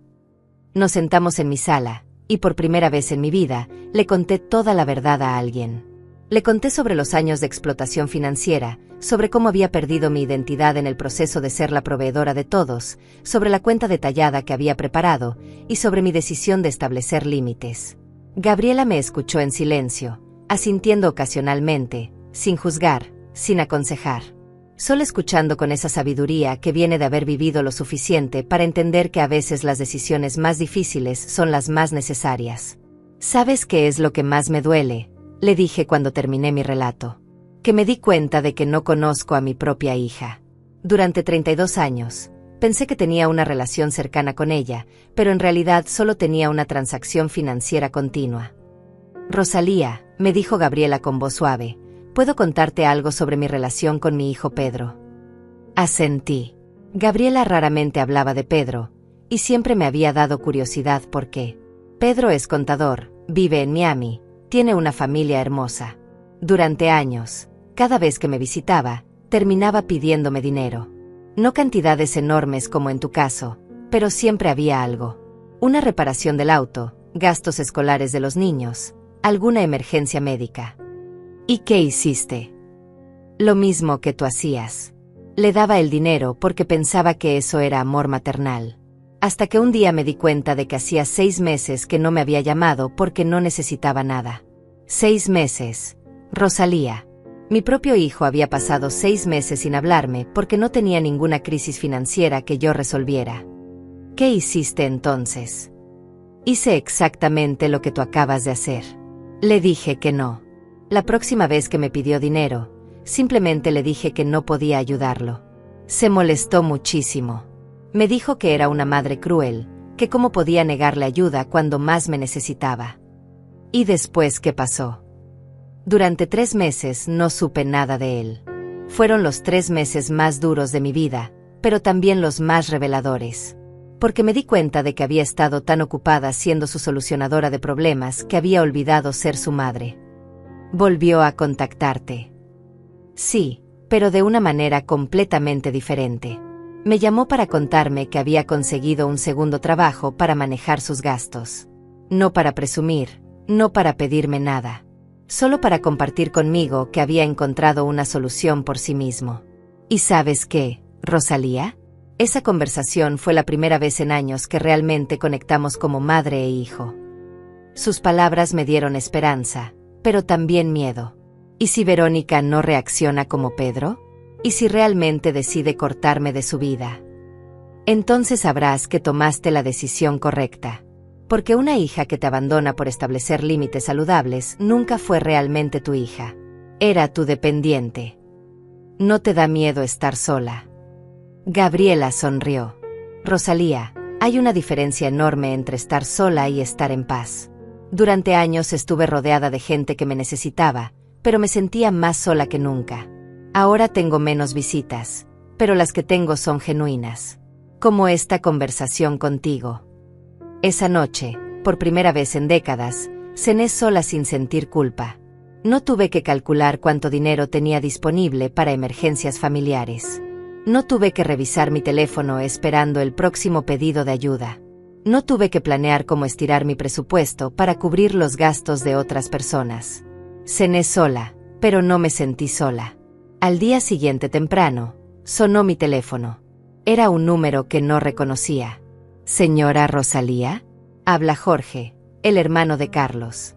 Nos sentamos en mi sala, y por primera vez en mi vida, le conté toda la verdad a alguien. Le conté sobre los años de explotación financiera, sobre cómo había perdido mi identidad en el proceso de ser la proveedora de todos, sobre la cuenta detallada que había preparado, y sobre mi decisión de establecer límites. Gabriela me escuchó en silencio, asintiendo ocasionalmente, sin juzgar, sin aconsejar. Solo escuchando con esa sabiduría que viene de haber vivido lo suficiente para entender que a veces las decisiones más difíciles son las más necesarias. ¿Sabes qué es lo que más me duele?, le dije cuando terminé mi relato. Que me di cuenta de que no conozco a mi propia hija. Durante 32 años, pensé que tenía una relación cercana con ella, pero en realidad solo tenía una transacción financiera continua. Rosalía, me dijo Gabriela con voz suave, ¿puedo contarte algo sobre mi relación con mi hijo Pedro? Asentí. Gabriela raramente hablaba de Pedro, y siempre me había dado curiosidad por qué. Pedro es contador, vive en Miami, tiene una familia hermosa. Durante años, cada vez que me visitaba, terminaba pidiéndome dinero. No cantidades enormes como en tu caso, pero siempre había algo. Una reparación del auto, gastos escolares de los niños, alguna emergencia médica. ¿Y qué hiciste? Lo mismo que tú hacías. Le daba el dinero porque pensaba que eso era amor maternal. Hasta que un día me di cuenta de que hacía 6 meses que no me había llamado porque no necesitaba nada. 6 meses. Rosalía. Mi propio hijo había pasado 6 meses sin hablarme porque no tenía ninguna crisis financiera que yo resolviera. ¿Qué hiciste entonces? Hice exactamente lo que tú acabas de hacer. Le dije que no. La próxima vez que me pidió dinero, simplemente le dije que no podía ayudarlo. Se molestó muchísimo. Me dijo que era una madre cruel, que cómo podía negarle ayuda cuando más me necesitaba. ¿Y después qué pasó? Durante 3 meses no supe nada de él. Fueron los 3 meses más duros de mi vida, pero también los más reveladores. Porque me di cuenta de que había estado tan ocupada siendo su solucionadora de problemas que había olvidado ser su madre. ¿Volvió a contactarte? Sí, pero de una manera completamente diferente. Me llamó para contarme que había conseguido un segundo trabajo para manejar sus gastos. No para presumir, no para pedirme nada. Solo para compartir conmigo que había encontrado una solución por sí mismo. ¿Y sabes qué, Rosalía? Esa conversación fue la primera vez en años que realmente conectamos como madre e hijo. Sus palabras me dieron esperanza, pero también miedo. ¿Y si Verónica no reacciona como Pedro? ¿Y si realmente decide cortarme de su vida? Entonces sabrás que tomaste la decisión correcta. Porque una hija que te abandona por establecer límites saludables nunca fue realmente tu hija. Era tu dependiente. ¿No te da miedo estar sola? Gabriela sonrió. Rosalía, hay una diferencia enorme entre estar sola y estar en paz. Durante años estuve rodeada de gente que me necesitaba, pero me sentía más sola que nunca. Ahora tengo menos visitas, pero las que tengo son genuinas. Como esta conversación contigo. Esa noche, por primera vez en décadas, cené sola sin sentir culpa. No tuve que calcular cuánto dinero tenía disponible para emergencias familiares. No tuve que revisar mi teléfono esperando el próximo pedido de ayuda. No tuve que planear cómo estirar mi presupuesto para cubrir los gastos de otras personas. Cené sola, pero no me sentí sola. Al día siguiente temprano, sonó mi teléfono. Era un número que no reconocía. ¿Señora Rosalía? Habla Jorge, el hermano de Carlos.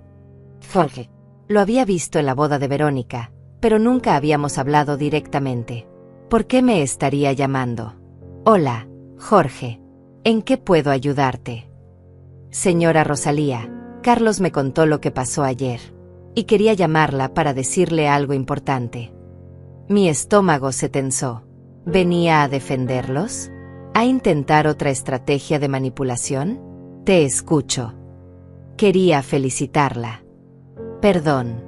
Jorge, Lo había visto en la boda de Verónica, pero nunca habíamos hablado directamente. ¿Por qué me estaría llamando? Hola, Jorge. ¿En qué puedo ayudarte? Señora Rosalía, Carlos me contó lo que pasó ayer. Y quería llamarla para decirle algo importante. Mi estómago se tensó. ¿Venía a defenderlos? ¿A intentar otra estrategia de manipulación? Te escucho. Quería felicitarla. Perdón.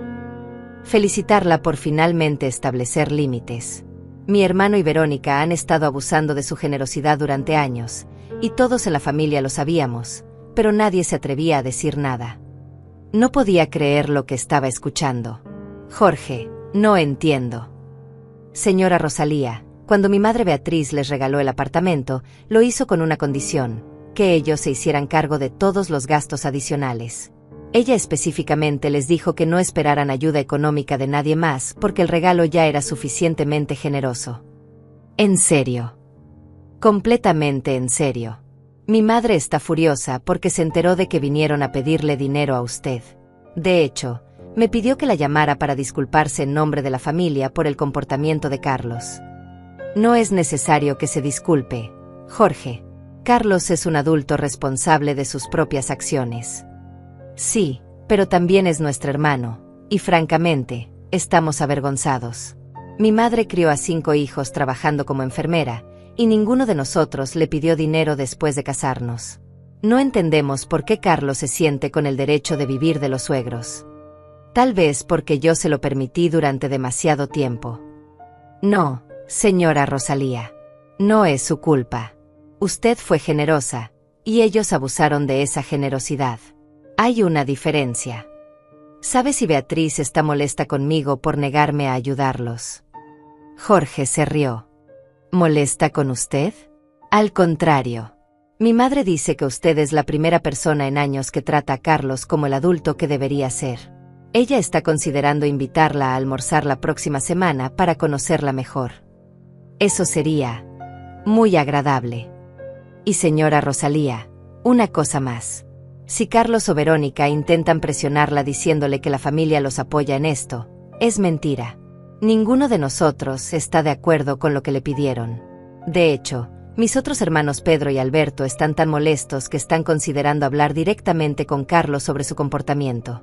Felicitarla por finalmente establecer límites. Mi hermano y Verónica han estado abusando de su generosidad durante años, y todos en la familia lo sabíamos, pero nadie se atrevía a decir nada. No podía creer lo que estaba escuchando. Jorge, no entiendo. Señora Rosalía, cuando mi madre Beatriz les regaló el apartamento, lo hizo con una condición, que ellos se hicieran cargo de todos los gastos adicionales. Ella específicamente les dijo que no esperaran ayuda económica de nadie más porque el regalo ya era suficientemente generoso. ¿En serio? Completamente en serio. Mi madre está furiosa porque se enteró de que vinieron a pedirle dinero a usted. De hecho, me pidió que la llamara para disculparse en nombre de la familia por el comportamiento de Carlos. No es necesario que se disculpe, Jorge. Carlos es un adulto responsable de sus propias acciones. Sí, pero también es nuestro hermano, y francamente, estamos avergonzados. Mi madre crió a 5 hijos trabajando como enfermera, y ninguno de nosotros le pidió dinero después de casarnos. No entendemos por qué Carlos se siente con el derecho de vivir de los suegros. Tal vez porque yo se lo permití durante demasiado tiempo. No, señora Rosalía. No es su culpa. Usted fue generosa, y ellos abusaron de esa generosidad. Hay una diferencia. ¿Sabe si Beatriz está molesta conmigo por negarme a ayudarlos? Jorge se rió. ¿Molesta con usted? Al contrario. Mi madre dice que usted es la primera persona en años que trata a Carlos como el adulto que debería ser. Ella está considerando invitarla a almorzar la próxima semana para conocerla mejor. Eso sería muy agradable. Y señora Rosalía, una cosa más. Si Carlos o Verónica intentan presionarla diciéndole que la familia los apoya en esto, es mentira. Ninguno de nosotros está de acuerdo con lo que le pidieron. De hecho, mis otros hermanos Pedro y Alberto están tan molestos que están considerando hablar directamente con Carlos sobre su comportamiento.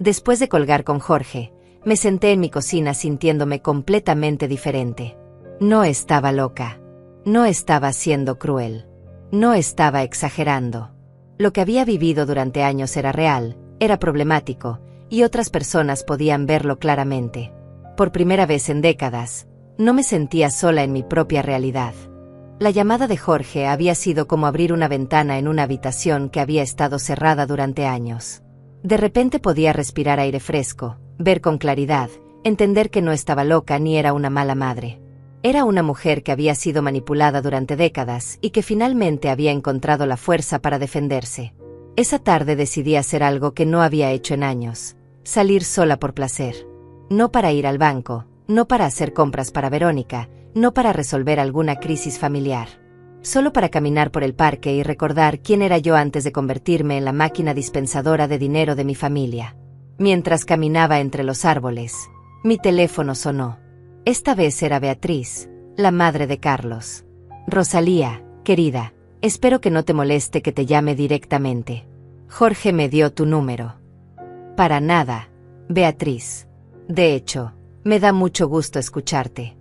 Después de colgar con Jorge, me senté en mi cocina sintiéndome completamente diferente. No estaba loca. No estaba siendo cruel. No estaba exagerando. Lo que había vivido durante años era real, era problemático, y otras personas podían verlo claramente. Por primera vez en décadas, no me sentía sola en mi propia realidad. La llamada de Jorge había sido como abrir una ventana en una habitación que había estado cerrada durante años. De repente podía respirar aire fresco, ver con claridad, entender que no estaba loca ni era una mala madre. Era una mujer que había sido manipulada durante décadas y que finalmente había encontrado la fuerza para defenderse. Esa tarde decidí hacer algo que no había hecho en años: salir sola por placer. No para ir al banco, no para hacer compras para Verónica, no para resolver alguna crisis familiar. Solo para caminar por el parque y recordar quién era yo antes de convertirme en la máquina dispensadora de dinero de mi familia. Mientras caminaba entre los árboles, mi teléfono sonó. Esta vez era Beatriz, la madre de Carlos. Rosalía, querida, espero que no te moleste que te llame directamente. Jorge me dio tu número. Para nada, Beatriz. De hecho, me da mucho gusto escucharte.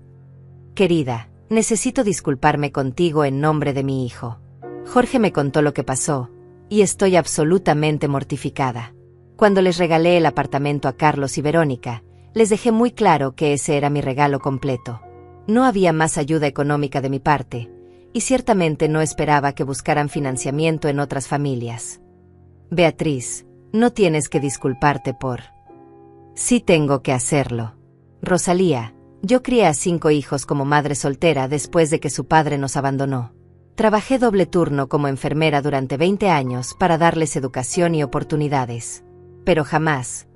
Querida, necesito disculparme contigo en nombre de mi hijo. Jorge me contó lo que pasó, y estoy absolutamente mortificada. Cuando les regalé el apartamento a Carlos y Verónica, les dejé muy claro que ese era mi regalo completo. No había más ayuda económica de mi parte, y ciertamente no esperaba que buscaran financiamiento en otras familias. Beatriz, no tienes que disculparte por... Sí tengo que hacerlo. Rosalía, yo crié a 5 hijos como madre soltera después de que su padre nos abandonó. Trabajé doble turno como enfermera durante 20 años para darles educación y oportunidades. Pero jamás,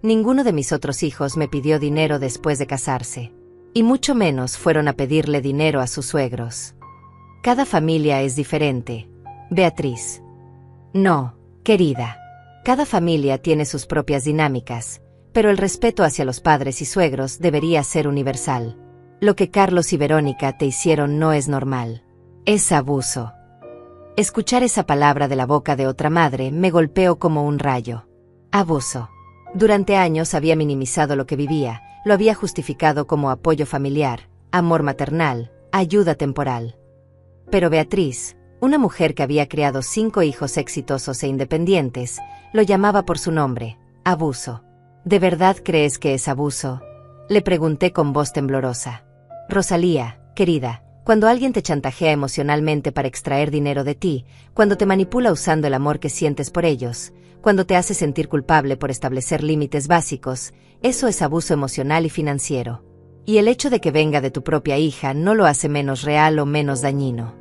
ninguno de mis otros hijos me pidió dinero después de casarse. Y mucho menos fueron a pedirle dinero a sus suegros. Cada familia es diferente, Beatriz. No, querida. Cada familia tiene sus propias dinámicas, pero el respeto hacia los padres y suegros debería ser universal. Lo que Carlos y Verónica te hicieron no es normal. Es abuso. Escuchar esa palabra de la boca de otra madre me golpeó como un rayo. Abuso. Durante años había minimizado lo que vivía, lo había justificado como apoyo familiar, amor maternal, ayuda temporal. Pero Beatriz, una mujer que había criado 5 hijos exitosos e independientes, lo llamaba por su nombre: abuso. ¿De verdad crees que es abuso?, le pregunté con voz temblorosa. Rosalía, querida, cuando alguien te chantajea emocionalmente para extraer dinero de ti, cuando te manipula usando el amor que sientes por ellos, cuando te hace sentir culpable por establecer límites básicos, eso es abuso emocional y financiero. Y el hecho de que venga de tu propia hija no lo hace menos real o menos dañino.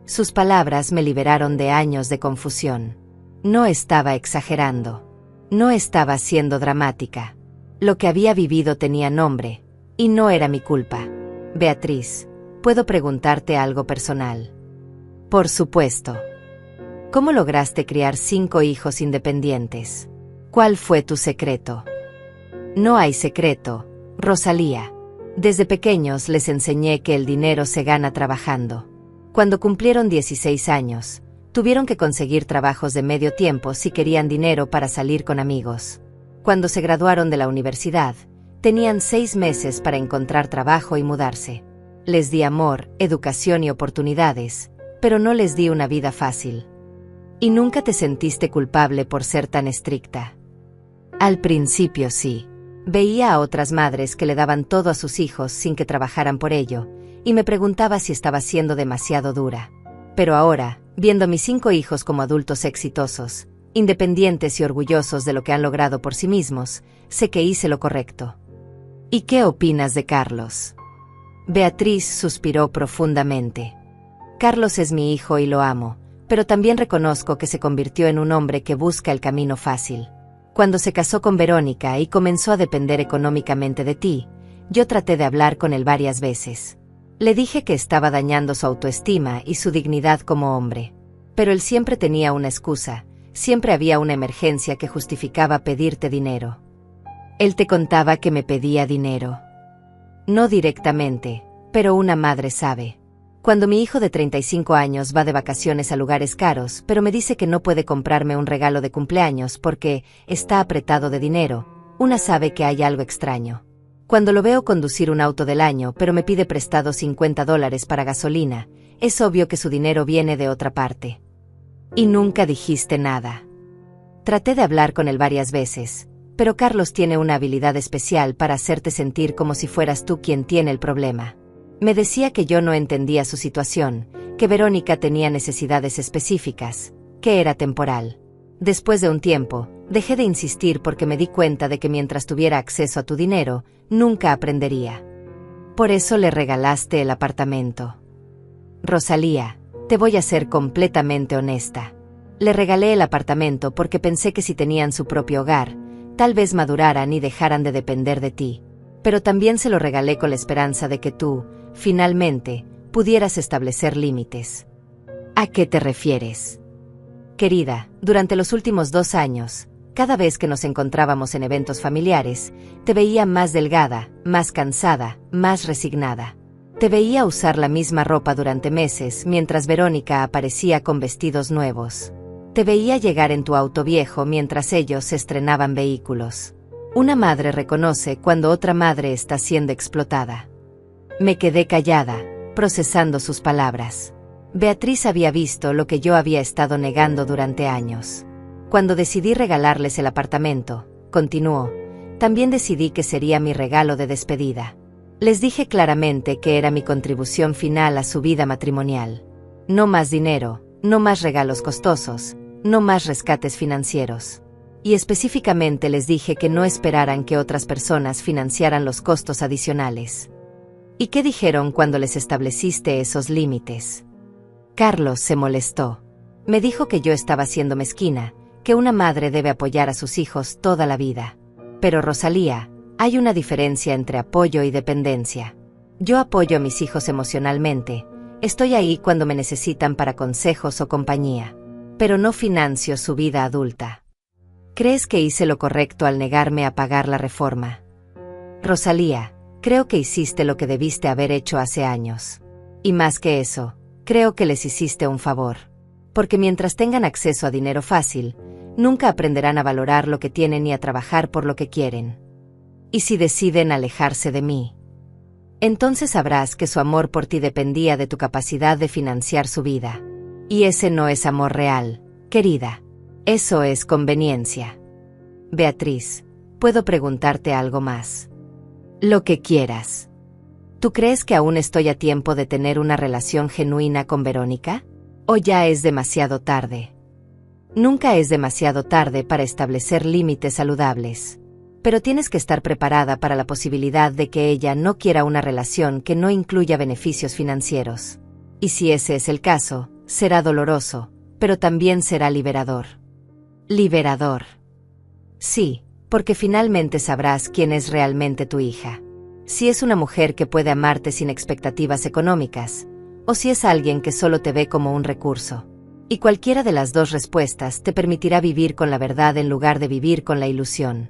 Sus palabras me liberaron de años de confusión. No estaba exagerando. No estaba siendo dramática. Lo que había vivido tenía nombre, y no era mi culpa. Beatriz, ¿puedo preguntarte algo personal? Por supuesto. ¿Cómo lograste criar 5 hijos independientes? ¿Cuál fue tu secreto? No hay secreto, Rosalía. Desde pequeños les enseñé que el dinero se gana trabajando. Cuando cumplieron 16 años, tuvieron que conseguir trabajos de medio tiempo si querían dinero para salir con amigos. Cuando se graduaron de la universidad, tenían 6 meses para encontrar trabajo y mudarse. Les di amor, educación y oportunidades, pero no les di una vida fácil. ¿Y nunca te sentiste culpable por ser tan estricta? Al principio sí. Veía a otras madres que le daban todo a sus hijos sin que trabajaran por ello, y me preguntaba si estaba siendo demasiado dura. Pero ahora, viendo a mis 5 hijos como adultos exitosos, independientes y orgullosos de lo que han logrado por sí mismos, sé que hice lo correcto. ¿Y qué opinas de Carlos? Beatriz suspiró profundamente. Carlos es mi hijo y lo amo, pero también reconozco que se convirtió en un hombre que busca el camino fácil. Cuando se casó con Verónica y comenzó a depender económicamente de ti, yo traté de hablar con él varias veces. Le dije que estaba dañando su autoestima y su dignidad como hombre. Pero él siempre tenía una excusa, siempre había una emergencia que justificaba pedirte dinero. Él te contaba que me pedía dinero. No directamente, pero una madre sabe. Cuando mi hijo de 35 años va de vacaciones a lugares caros, pero me dice que no puede comprarme un regalo de cumpleaños porque está apretado de dinero, una sabe que hay algo extraño. Cuando lo veo conducir un auto del año, pero me pide prestado $50 para gasolina, es obvio que su dinero viene de otra parte. Y nunca dijiste nada. Traté de hablar con él varias veces, pero Carlos tiene una habilidad especial para hacerte sentir como si fueras tú quien tiene el problema. Me decía que yo no entendía su situación, que Verónica tenía necesidades específicas, que era temporal. Después de un tiempo, dejé de insistir porque me di cuenta de que mientras tuviera acceso a tu dinero, nunca aprendería. Por eso le regalaste el apartamento. Rosalía, te voy a ser completamente honesta. Le regalé el apartamento porque pensé que si tenían su propio hogar, tal vez maduraran y dejaran de depender de ti. Pero también se lo regalé con la esperanza de que tú, finalmente, pudieras establecer límites. ¿A qué te refieres? Querida, durante los últimos 2 años, cada vez que nos encontrábamos en eventos familiares, te veía más delgada, más cansada, más resignada. Te veía usar la misma ropa durante meses mientras Verónica aparecía con vestidos nuevos. Te veía llegar en tu auto viejo mientras ellos estrenaban vehículos. Una madre reconoce cuando otra madre está siendo explotada. Me quedé callada, procesando sus palabras. Beatriz había visto lo que yo había estado negando durante años. Cuando decidí regalarles el apartamento, continuó, también decidí que sería mi regalo de despedida. Les dije claramente que era mi contribución final a su vida matrimonial. No más dinero, no más regalos costosos, no más rescates financieros. Y específicamente les dije que no esperaran que otras personas financiaran los costos adicionales. ¿Y qué dijeron cuando les estableciste esos límites? Carlos se molestó. Me dijo que yo estaba siendo mezquina, que una madre debe apoyar a sus hijos toda la vida. Pero Rosalía, hay una diferencia entre apoyo y dependencia. Yo apoyo a mis hijos emocionalmente, estoy ahí cuando me necesitan para consejos o compañía, pero no financio su vida adulta. ¿Crees que hice lo correcto al negarme a pagar la reforma? Rosalía, creo que hiciste lo que debiste haber hecho hace años. Y más que eso, creo que les hiciste un favor. Porque mientras tengan acceso a dinero fácil, nunca aprenderán a valorar lo que tienen ni a trabajar por lo que quieren. Y si deciden alejarse de mí, entonces sabrás que su amor por ti dependía de tu capacidad de financiar su vida. Y ese no es amor real, querida. Eso es conveniencia. Beatriz, ¿puedo preguntarte algo más? Lo que quieras. ¿Tú crees que aún estoy a tiempo de tener una relación genuina con Verónica? ¿O ya es demasiado tarde? Nunca es demasiado tarde para establecer límites saludables. Pero tienes que estar preparada para la posibilidad de que ella no quiera una relación que no incluya beneficios financieros. Y si ese es el caso, será doloroso, pero también será liberador. Liberador. Sí, porque finalmente sabrás quién es realmente tu hija. Si es una mujer que puede amarte sin expectativas económicas, o si es alguien que solo te ve como un recurso. Y cualquiera de las dos respuestas te permitirá vivir con la verdad en lugar de vivir con la ilusión.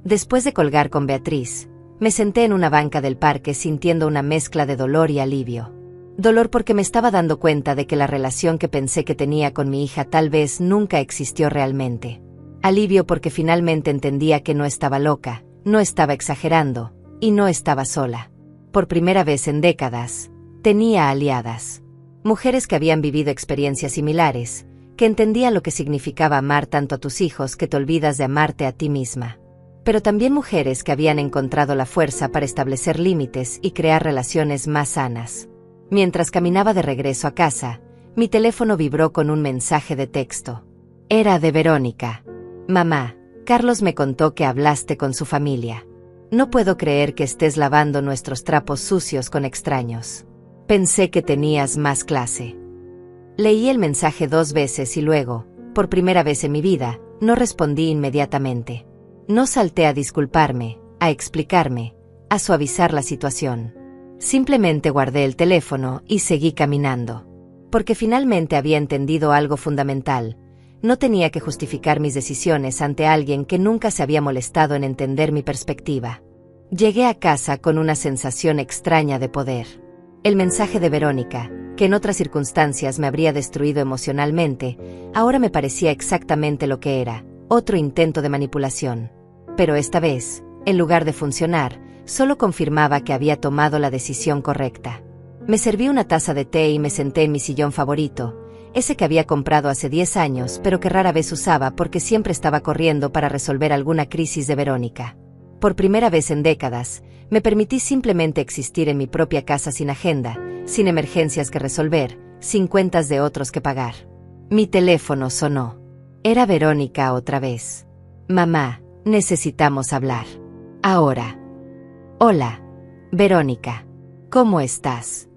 Después de colgar con Beatriz, me senté en una banca del parque sintiendo una mezcla de dolor y alivio. Dolor porque me estaba dando cuenta de que la relación que pensé que tenía con mi hija tal vez nunca existió realmente. Alivio porque finalmente entendía que no estaba loca, no estaba exagerando, y no estaba sola. Por primera vez en décadas, tenía aliadas. Mujeres que habían vivido experiencias similares, que entendían lo que significaba amar tanto a tus hijos que te olvidas de amarte a ti misma. Pero también mujeres que habían encontrado la fuerza para establecer límites y crear relaciones más sanas. Mientras caminaba de regreso a casa, mi teléfono vibró con un mensaje de texto. Era de Verónica. Mamá, Carlos me contó que hablaste con su familia. No puedo creer que estés lavando nuestros trapos sucios con extraños. Pensé que tenías más clase. Leí el mensaje 2 veces y luego, por primera vez en mi vida, no respondí inmediatamente. No salté a disculparme, a explicarme, a suavizar la situación. Simplemente guardé el teléfono y seguí caminando. Porque finalmente había entendido algo fundamental. No tenía que justificar mis decisiones ante alguien que nunca se había molestado en entender mi perspectiva. Llegué a casa con una sensación extraña de poder. El mensaje de Verónica, que en otras circunstancias me habría destruido emocionalmente, ahora me parecía exactamente lo que era. Otro intento de manipulación. Pero esta vez, en lugar de funcionar, solo confirmaba que había tomado la decisión correcta. Me serví una taza de té y me senté en mi sillón favorito, ese que había comprado hace 10 años pero que rara vez usaba porque siempre estaba corriendo para resolver alguna crisis de Verónica. Por primera vez en décadas, me permití simplemente existir en mi propia casa sin agenda, sin emergencias que resolver, sin cuentas de otros que pagar. Mi teléfono sonó. Era Verónica otra vez. Mamá, necesitamos hablar. Ahora. Hola, Verónica. ¿Cómo estás?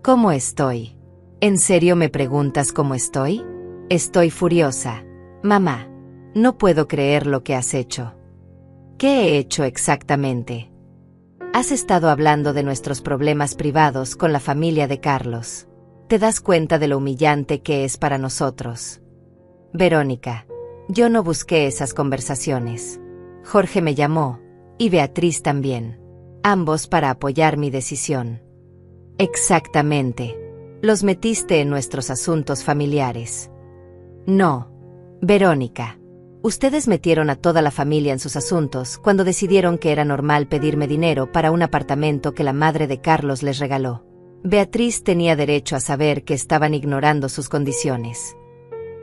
¿Cómo estoy? ¿En serio me preguntas cómo estoy? Estoy furiosa. Mamá, no puedo creer lo que has hecho. ¿Qué he hecho exactamente? Has estado hablando de nuestros problemas privados con la familia de Carlos. ¿Te das cuenta de lo humillante que es para nosotros? Verónica, yo no busqué esas conversaciones. Jorge me llamó, y Beatriz también. Ambos para apoyar mi decisión. Exactamente. Los metiste en nuestros asuntos familiares. No, Verónica. Ustedes metieron a toda la familia en sus asuntos cuando decidieron que era normal pedirme dinero para un apartamento que la madre de Carlos les regaló. Beatriz tenía derecho a saber que estaban ignorando sus condiciones.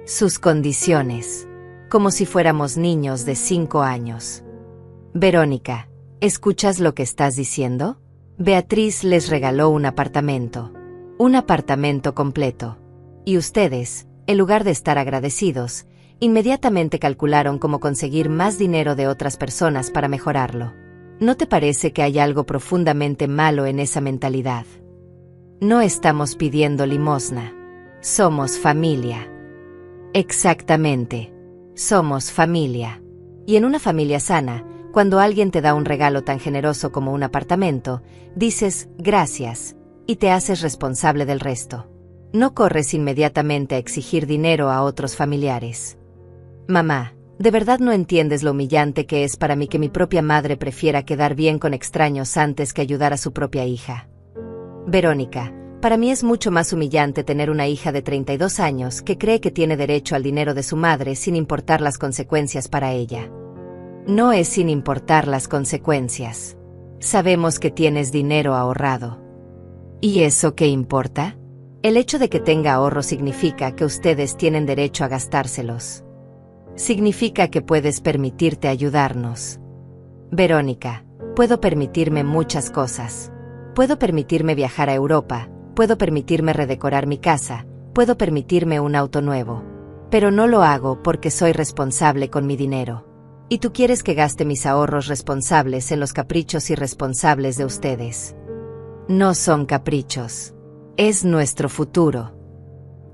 Sus condiciones. Como si fuéramos niños de 5 años. Verónica, ¿escuchas lo que estás diciendo? Beatriz les regaló un apartamento. Un apartamento completo. Y ustedes, en lugar de estar agradecidos, inmediatamente calcularon cómo conseguir más dinero de otras personas para mejorarlo. ¿No te parece que hay algo profundamente malo en esa mentalidad? No estamos pidiendo limosna. Somos familia. Exactamente. Somos familia. Y en una familia sana, cuando alguien te da un regalo tan generoso como un apartamento, dices gracias y te haces responsable del resto. No corres inmediatamente a exigir dinero a otros familiares. Mamá, De verdad no entiendes lo humillante que es para mí que mi propia madre prefiera quedar bien con extraños antes que ayudar a su propia hija. Verónica, para mí es mucho más humillante tener una hija de 32 años que cree que tiene derecho al dinero de su madre sin importar las consecuencias para ella. No es sin importar las consecuencias. Sabemos que tienes dinero ahorrado. ¿Y eso qué importa? El hecho de que tenga ahorro significa que ustedes tienen derecho a gastárselos. Significa que puedes permitirte ayudarnos. Verónica, puedo permitirme muchas cosas. Puedo permitirme viajar a Europa, puedo permitirme redecorar mi casa, puedo permitirme un auto nuevo. Pero no lo hago porque soy responsable con mi dinero. Y tú quieres que gaste mis ahorros responsables en los caprichos irresponsables de ustedes. No son caprichos. Es nuestro futuro.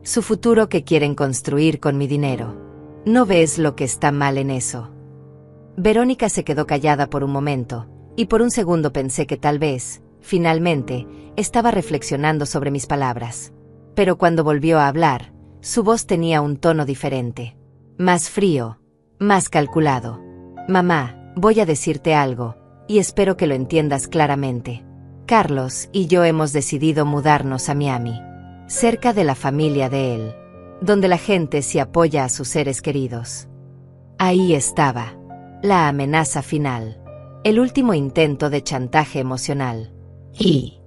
Su futuro que quieren construir con mi dinero. ¿No ves lo que está mal en eso? Verónica se quedó callada por un momento, y por un segundo pensé que tal vez, finalmente, estaba reflexionando sobre mis palabras. Pero cuando volvió a hablar, su voz tenía un tono diferente. Más frío, más calculado. Mamá, voy a decirte algo, y espero que lo entiendas claramente. Carlos y yo hemos decidido mudarnos a Miami, cerca de la familia de él, donde la gente se apoya a sus seres queridos. Ahí estaba, la amenaza final, el último intento de chantaje emocional. Y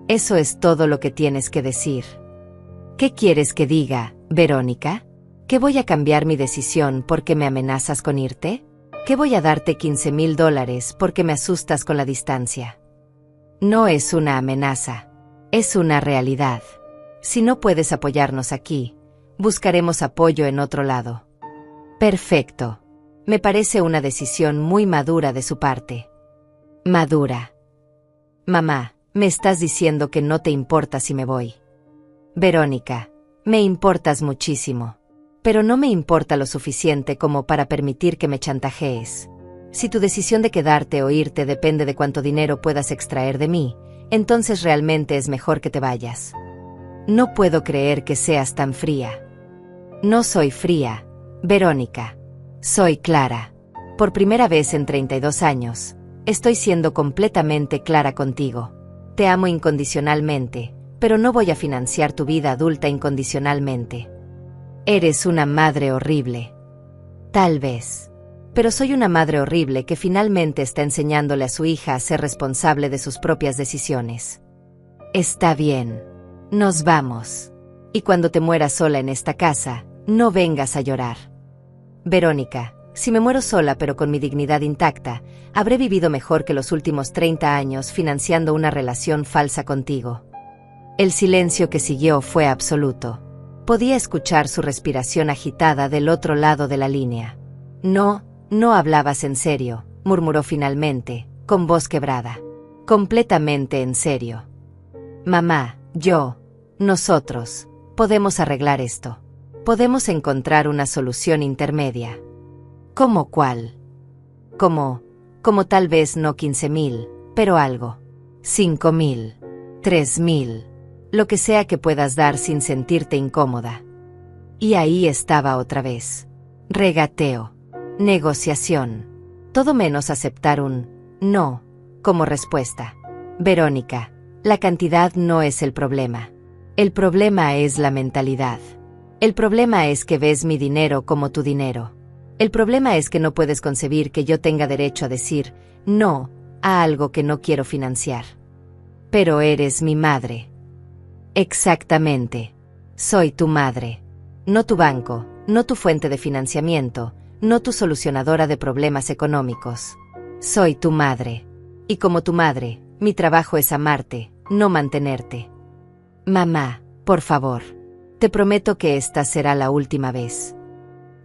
eso es todo lo que tienes que decir. ¿Qué quieres que diga, Verónica? ¿Que voy a cambiar mi decisión porque me amenazas con irte? ¿Que voy a darte $15,000 porque me asustas con la distancia? No es una amenaza, es una realidad. Si no puedes apoyarnos aquí, buscaremos apoyo en otro lado. Perfecto. Me parece una decisión muy madura de su parte. Madura. Mamá, me estás diciendo que no te importa si me voy. Verónica, me importas muchísimo. Pero no me importa lo suficiente como para permitir que me chantajees. Si tu decisión de quedarte o irte depende de cuánto dinero puedas extraer de mí, entonces realmente es mejor que te vayas. No puedo creer que seas tan fría. No soy fría, Verónica. Soy clara. Por primera vez en 32 años, estoy siendo completamente clara contigo. Te amo incondicionalmente, pero no voy a financiar tu vida adulta incondicionalmente. Eres una madre horrible. Tal vez. Pero soy una madre horrible que finalmente está enseñándole a su hija a ser responsable de sus propias decisiones. Está bien. Nos vamos. Y cuando te mueras sola en esta casa, no vengas a llorar. Verónica, si me muero sola pero con mi dignidad intacta, habré vivido mejor que los últimos 30 años financiando una relación falsa contigo. El silencio que siguió fue absoluto. Podía escuchar su respiración agitada del otro lado de la línea. No hablabas en serio, murmuró finalmente, con voz quebrada. Completamente en serio. Mamá, nosotros, podemos arreglar esto. Podemos encontrar una solución intermedia. ¿Cómo cuál? Como tal vez no 15,000, pero algo. 5,000, 3,000. Lo que sea que puedas dar sin sentirte incómoda. Y ahí estaba otra vez. Regateo. Negociación. Todo menos aceptar un no como respuesta. Verónica, la cantidad no es el problema. El problema es la mentalidad. El problema es que ves mi dinero como tu dinero. El problema es que no puedes concebir que yo tenga derecho a decir no a algo que no quiero financiar. Pero eres mi madre. Exactamente. Soy tu madre. No tu banco, no tu fuente de financiamiento, no tu solucionadora de problemas económicos. Soy tu madre. Y como tu madre, mi trabajo es amarte, no mantenerte. Mamá, por favor. Te prometo que esta será la última vez.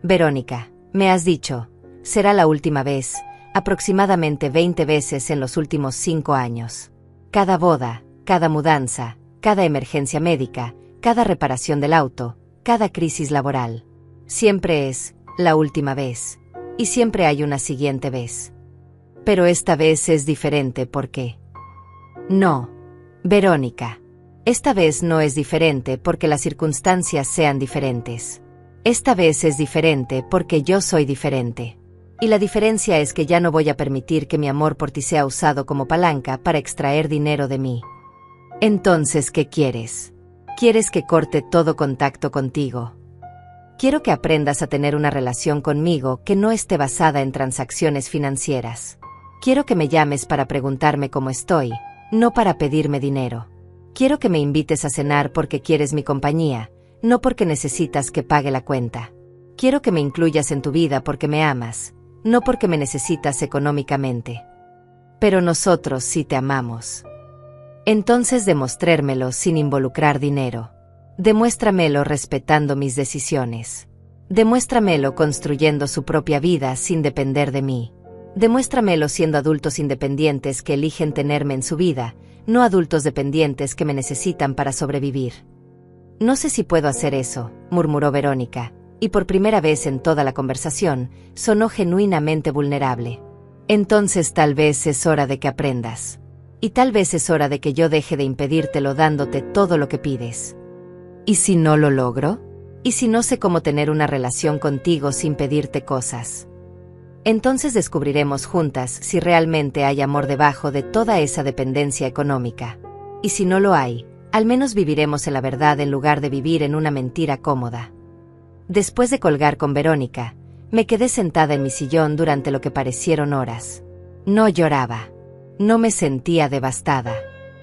Verónica, me has dicho, será la última vez, aproximadamente 20 veces en los últimos 5 años. Cada boda, cada mudanza, cada emergencia médica, cada reparación del auto, cada crisis laboral. Siempre es la última vez, y siempre hay una siguiente vez. Pero esta vez es diferente porque... No, Verónica. Esta vez no es diferente porque las circunstancias sean diferentes. Esta vez es diferente porque yo soy diferente. Y la diferencia es que ya no voy a permitir que mi amor por ti sea usado como palanca para extraer dinero de mí. Entonces, ¿qué quieres? ¿Quieres que corte todo contacto contigo? Quiero que aprendas a tener una relación conmigo que no esté basada en transacciones financieras. Quiero que me llames para preguntarme cómo estoy, no para pedirme dinero. Quiero que me invites a cenar porque quieres mi compañía, no porque necesitas que pague la cuenta. Quiero que me incluyas en tu vida porque me amas, no porque me necesitas económicamente. Pero nosotros sí te amamos. Entonces demuéstramelo sin involucrar dinero. Demuéstramelo respetando mis decisiones. Demuéstramelo construyendo su propia vida sin depender de mí. Demuéstramelo siendo adultos independientes que eligen tenerme en su vida, no adultos dependientes que me necesitan para sobrevivir. No sé si puedo hacer eso, murmuró Verónica, y por primera vez en toda la conversación, sonó genuinamente vulnerable. Entonces tal vez es hora de que aprendas. Y tal vez es hora de que yo deje de impedírtelo dándote todo lo que pides. ¿Y si no lo logro? ¿Y si no sé cómo tener una relación contigo sin pedirte cosas? Entonces descubriremos juntas si realmente hay amor debajo de toda esa dependencia económica. Y si no lo hay, al menos viviremos en la verdad en lugar de vivir en una mentira cómoda. Después de colgar con Verónica, me quedé sentada en mi sillón durante lo que parecieron horas. No lloraba. No me sentía devastada.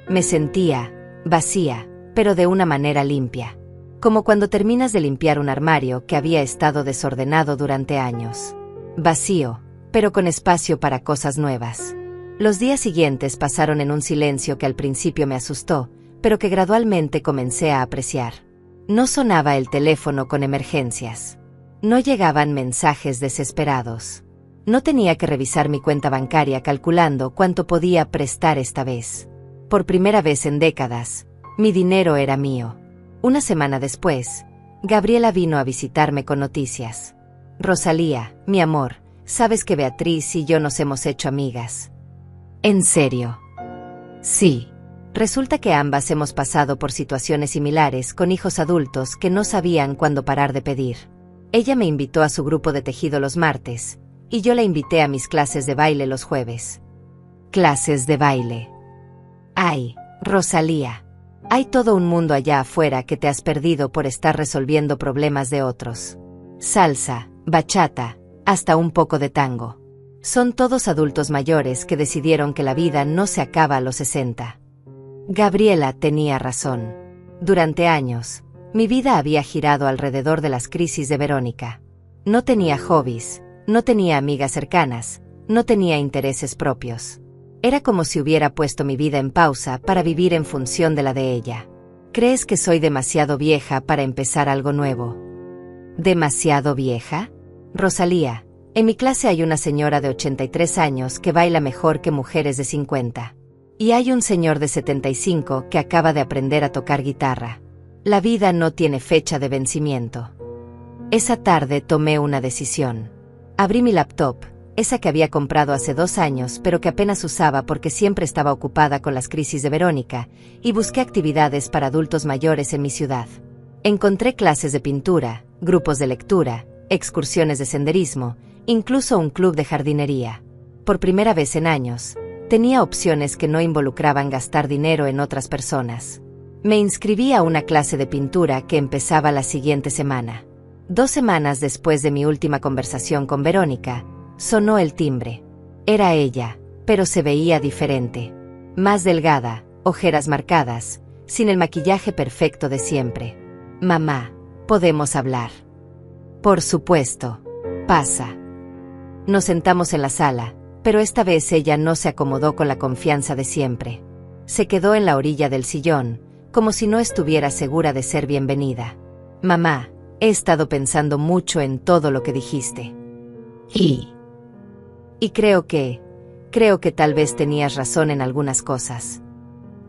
Me sentía vacía, pero de una manera limpia. Como cuando terminas de limpiar un armario que había estado desordenado durante años. Vacío, pero con espacio para cosas nuevas. Los días siguientes pasaron en un silencio que al principio me asustó, pero que gradualmente comencé a apreciar. No sonaba el teléfono con emergencias. No llegaban mensajes desesperados. No tenía que revisar mi cuenta bancaria calculando cuánto podía prestar esta vez. Por primera vez en décadas, mi dinero era mío. Una semana después, Gabriela vino a visitarme con noticias. Rosalía, mi amor, sabes que Beatriz y yo nos hemos hecho amigas. ¿En serio? Sí. Resulta que ambas hemos pasado por situaciones similares con hijos adultos que no sabían cuándo parar de pedir. Ella me invitó a su grupo de tejido los martes, y yo la invité a mis clases de baile los jueves. Clases de baile. Ay, Rosalía, hay todo un mundo allá afuera que te has perdido por estar resolviendo problemas de otros. Salsa, bachata, hasta un poco de tango. Son todos adultos mayores que decidieron que la vida no se acaba a los 60. Gabriela tenía razón. Durante años, mi vida había girado alrededor de las crisis de Verónica. No tenía hobbies, no tenía amigas cercanas, no tenía intereses propios. Era como si hubiera puesto mi vida en pausa para vivir en función de la de ella. ¿Crees que soy demasiado vieja para empezar algo nuevo? ¿Demasiado vieja? Rosalía, en mi clase hay una señora de 83 años que baila mejor que mujeres de 50. Y hay un señor de 75 que acaba de aprender a tocar guitarra. La vida no tiene fecha de vencimiento. Esa tarde tomé una decisión. Abrí mi laptop, esa que había comprado hace 2 años pero que apenas usaba porque siempre estaba ocupada con las crisis de Verónica, y busqué actividades para adultos mayores en mi ciudad. Encontré clases de pintura, grupos de lectura, excursiones de senderismo, incluso un club de jardinería. Por primera vez en años, tenía opciones que no involucraban gastar dinero en otras personas. Me inscribí a una clase de pintura que empezaba la siguiente semana. 2 semanas después de mi última conversación con Verónica, sonó el timbre. Era ella, pero se veía diferente. Más delgada, ojeras marcadas, sin el maquillaje perfecto de siempre. Mamá, ¿podemos hablar? Por supuesto. Pasa. Nos sentamos en la sala, pero esta vez ella no se acomodó con la confianza de siempre. Se quedó en la orilla del sillón, como si no estuviera segura de ser bienvenida. Mamá, he estado pensando mucho en todo lo que dijiste. Y creo que tal vez tenías razón en algunas cosas.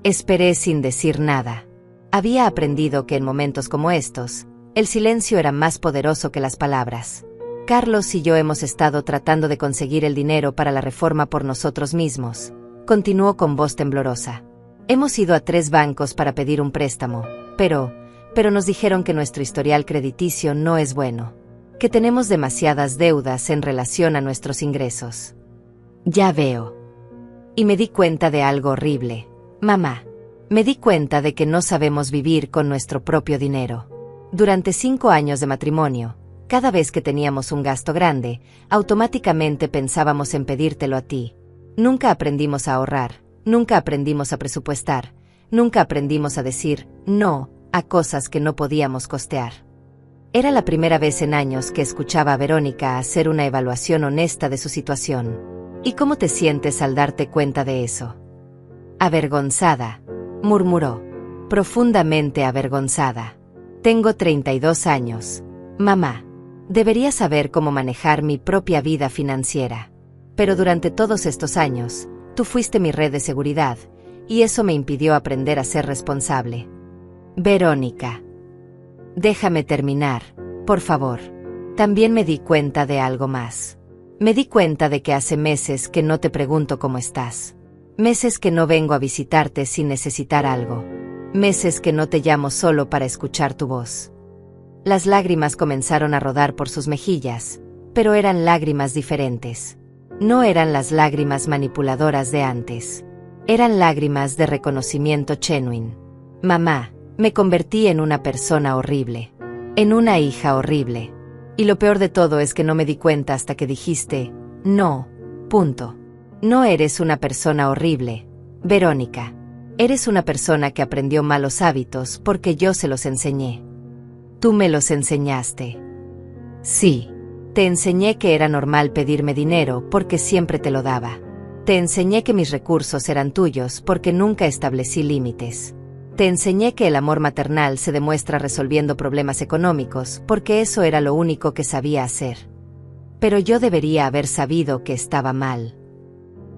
Esperé sin decir nada. Había aprendido que en momentos como estos, el silencio era más poderoso que las palabras. Carlos y yo hemos estado tratando de conseguir el dinero para la reforma por nosotros mismos, continuó con voz temblorosa. Hemos ido a 3 bancos para pedir un préstamo, pero pero nos dijeron que nuestro historial crediticio no es bueno, que tenemos demasiadas deudas en relación a nuestros ingresos. Ya veo. Y me di cuenta de algo horrible, mamá. Me di cuenta de que no sabemos vivir con nuestro propio dinero. Durante 5 años de matrimonio, cada vez que teníamos un gasto grande, automáticamente pensábamos en pedírtelo a ti. Nunca aprendimos a ahorrar, nunca aprendimos a presupuestar, nunca aprendimos a decir no a cosas que no podíamos costear. Era la primera vez en años que escuchaba a Verónica hacer una evaluación honesta de su situación. ¿Y cómo te sientes al darte cuenta de eso? Avergonzada, murmuró. Profundamente avergonzada. Tengo 32 años. Mamá, debería saber cómo manejar mi propia vida financiera. Pero durante todos estos años, tú fuiste mi red de seguridad, y eso me impidió aprender a ser responsable. Verónica. Déjame terminar, por favor. También me di cuenta de algo más. Me di cuenta de que hace meses que no te pregunto cómo estás. Meses que no vengo a visitarte sin necesitar algo. Meses que no te llamo solo para escuchar tu voz. Las lágrimas comenzaron a rodar por sus mejillas, pero eran lágrimas diferentes. No eran las lágrimas manipuladoras de antes. Eran lágrimas de reconocimiento genuino. Mamá, me convertí en una persona horrible. En una hija horrible. Y lo peor de todo es que no me di cuenta hasta que dijiste, no, punto. No eres una persona horrible, Verónica. Eres una persona que aprendió malos hábitos porque yo se los enseñé. Tú me los enseñaste. Sí. Te enseñé que era normal pedirme dinero porque siempre te lo daba. Te enseñé que mis recursos eran tuyos porque nunca establecí límites. Te enseñé que el amor maternal se demuestra resolviendo problemas económicos porque eso era lo único que sabía hacer. Pero yo debería haber sabido que estaba mal.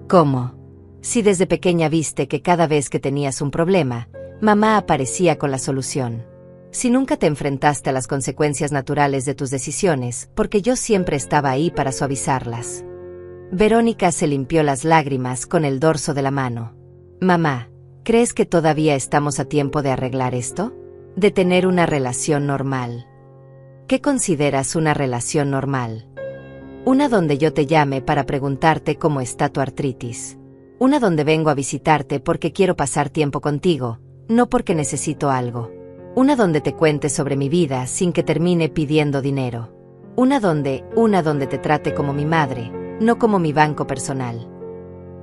¿Cómo? Si desde pequeña viste que cada vez que tenías un problema, mamá aparecía con la solución. Si nunca te enfrentaste a las consecuencias naturales de tus decisiones, porque yo siempre estaba ahí para suavizarlas. Verónica se limpió las lágrimas con el dorso de la mano. Mamá, ¿crees que todavía estamos a tiempo de arreglar esto? De tener una relación normal. ¿Qué consideras una relación normal? Una donde yo te llame para preguntarte cómo está tu artritis. Una donde vengo a visitarte porque quiero pasar tiempo contigo, no porque necesito algo. Una donde te cuente sobre mi vida sin que termine pidiendo dinero. Una donde te trate como mi madre, no como mi banco personal.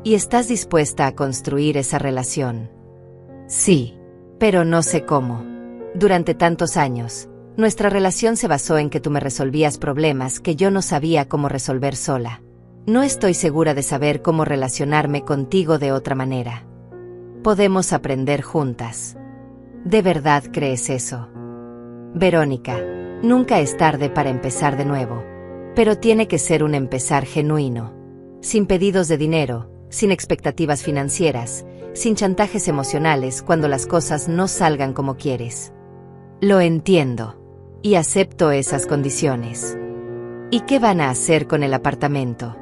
¿Y estás dispuesta a construir esa relación? Sí, pero no sé cómo. Durante tantos años, nuestra relación se basó en que tú me resolvías problemas que yo no sabía cómo resolver sola. No estoy segura de saber cómo relacionarme contigo de otra manera. Podemos aprender juntas. ¿De verdad crees eso? Verónica, nunca es tarde para empezar de nuevo. Pero tiene que ser un empezar genuino. Sin pedidos de dinero, sin expectativas financieras, sin chantajes emocionales cuando las cosas no salgan como quieres. Lo entiendo. Y acepto esas condiciones. ¿Y qué van a hacer con el apartamento?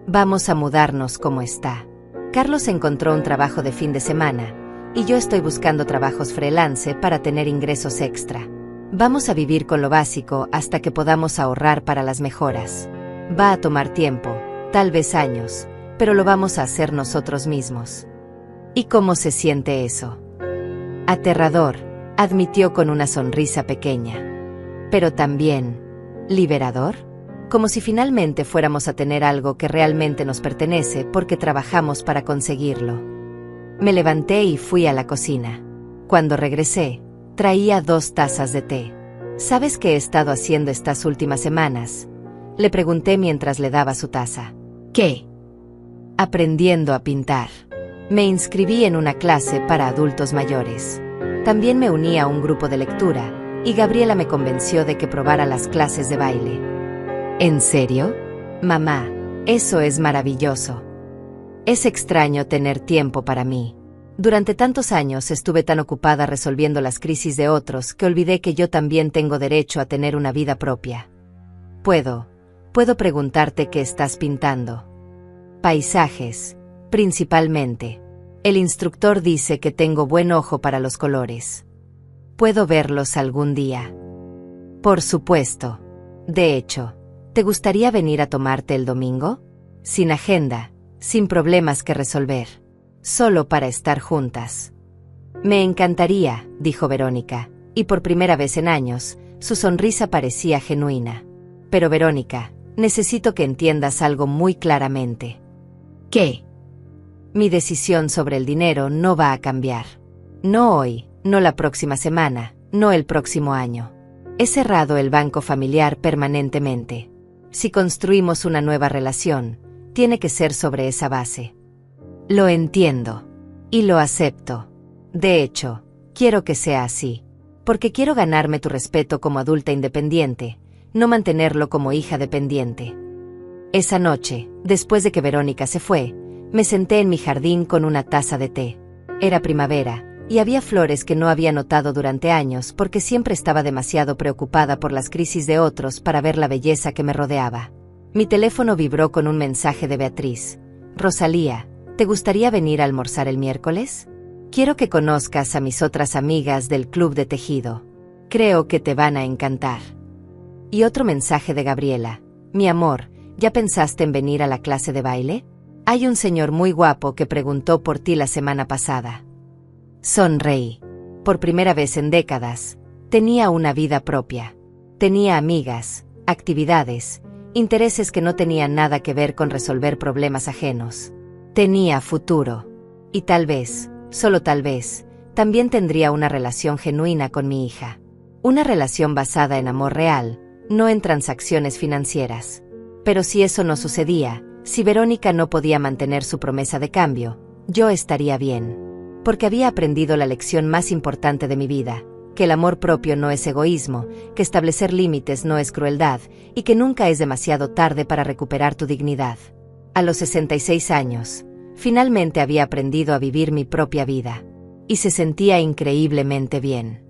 Vamos a mudarnos como está. Carlos encontró un trabajo de fin de semana, y yo estoy buscando trabajos freelance para tener ingresos extra. Vamos a vivir con lo básico hasta que podamos ahorrar para las mejoras. Va a tomar tiempo, tal vez años, pero lo vamos a hacer nosotros mismos. ¿Y cómo se siente eso? Aterrador, admitió con una sonrisa pequeña. Pero también, liberador, como si finalmente fuéramos a tener algo que realmente nos pertenece porque trabajamos para conseguirlo. Me levanté y fui a la cocina. Cuando regresé, traía 2 tazas de té. ¿Sabes qué he estado haciendo estas últimas semanas? Le pregunté mientras le daba su taza. ¿Qué? Aprendiendo a pintar. Me inscribí en una clase para adultos mayores. También me uní a un grupo de lectura, y Gabriela me convenció de que probara las clases de baile. ¿En serio? Mamá, eso es maravilloso. Es extraño tener tiempo para mí. Durante tantos años estuve tan ocupada resolviendo las crisis de otros que olvidé que yo también tengo derecho a tener una vida propia. ¿Puedo preguntarte qué estás pintando? Paisajes, principalmente. El instructor dice que tengo buen ojo para los colores. ¿Puedo verlos algún día? Por supuesto. De hecho, ¿te gustaría venir a tomarte el domingo? Sin agenda, sin problemas que resolver. Solo para estar juntas. Me encantaría, dijo Verónica, y por primera vez en años, su sonrisa parecía genuina. Pero Verónica, necesito que entiendas algo muy claramente. ¿Qué? Mi decisión sobre el dinero no va a cambiar. No hoy, no la próxima semana, no el próximo año. He cerrado el banco familiar permanentemente. Si construimos una nueva relación, tiene que ser sobre esa base. Lo entiendo. Y lo acepto. De hecho, quiero que sea así. Porque quiero ganarme tu respeto como adulta independiente, no mantenerlo como hija dependiente. Esa noche, después de que Verónica se fue, me senté en mi jardín con una taza de té. Era primavera, y había flores que no había notado durante años porque siempre estaba demasiado preocupada por las crisis de otros para ver la belleza que me rodeaba. Mi teléfono vibró con un mensaje de Beatriz. Rosalía, ¿te gustaría venir a almorzar el miércoles? Quiero que conozcas a mis otras amigas del club de tejido. Creo que te van a encantar. Y otro mensaje de Gabriela. Mi amor, ¿ya pensaste en venir a la clase de baile? Hay un señor muy guapo que preguntó por ti la semana pasada. Sonreí. Por primera vez en décadas, tenía una vida propia. Tenía amigas, actividades, intereses que no tenían nada que ver con resolver problemas ajenos. Tenía futuro. Y tal vez, solo tal vez, también tendría una relación genuina con mi hija. Una relación basada en amor real, no en transacciones financieras. Pero si eso no sucedía, si Verónica no podía mantener su promesa de cambio, yo estaría bien. Porque había aprendido la lección más importante de mi vida, que el amor propio no es egoísmo, que establecer límites no es crueldad, y que nunca es demasiado tarde para recuperar tu dignidad. A los 66 años, finalmente había aprendido a vivir mi propia vida. Y se sentía increíblemente bien.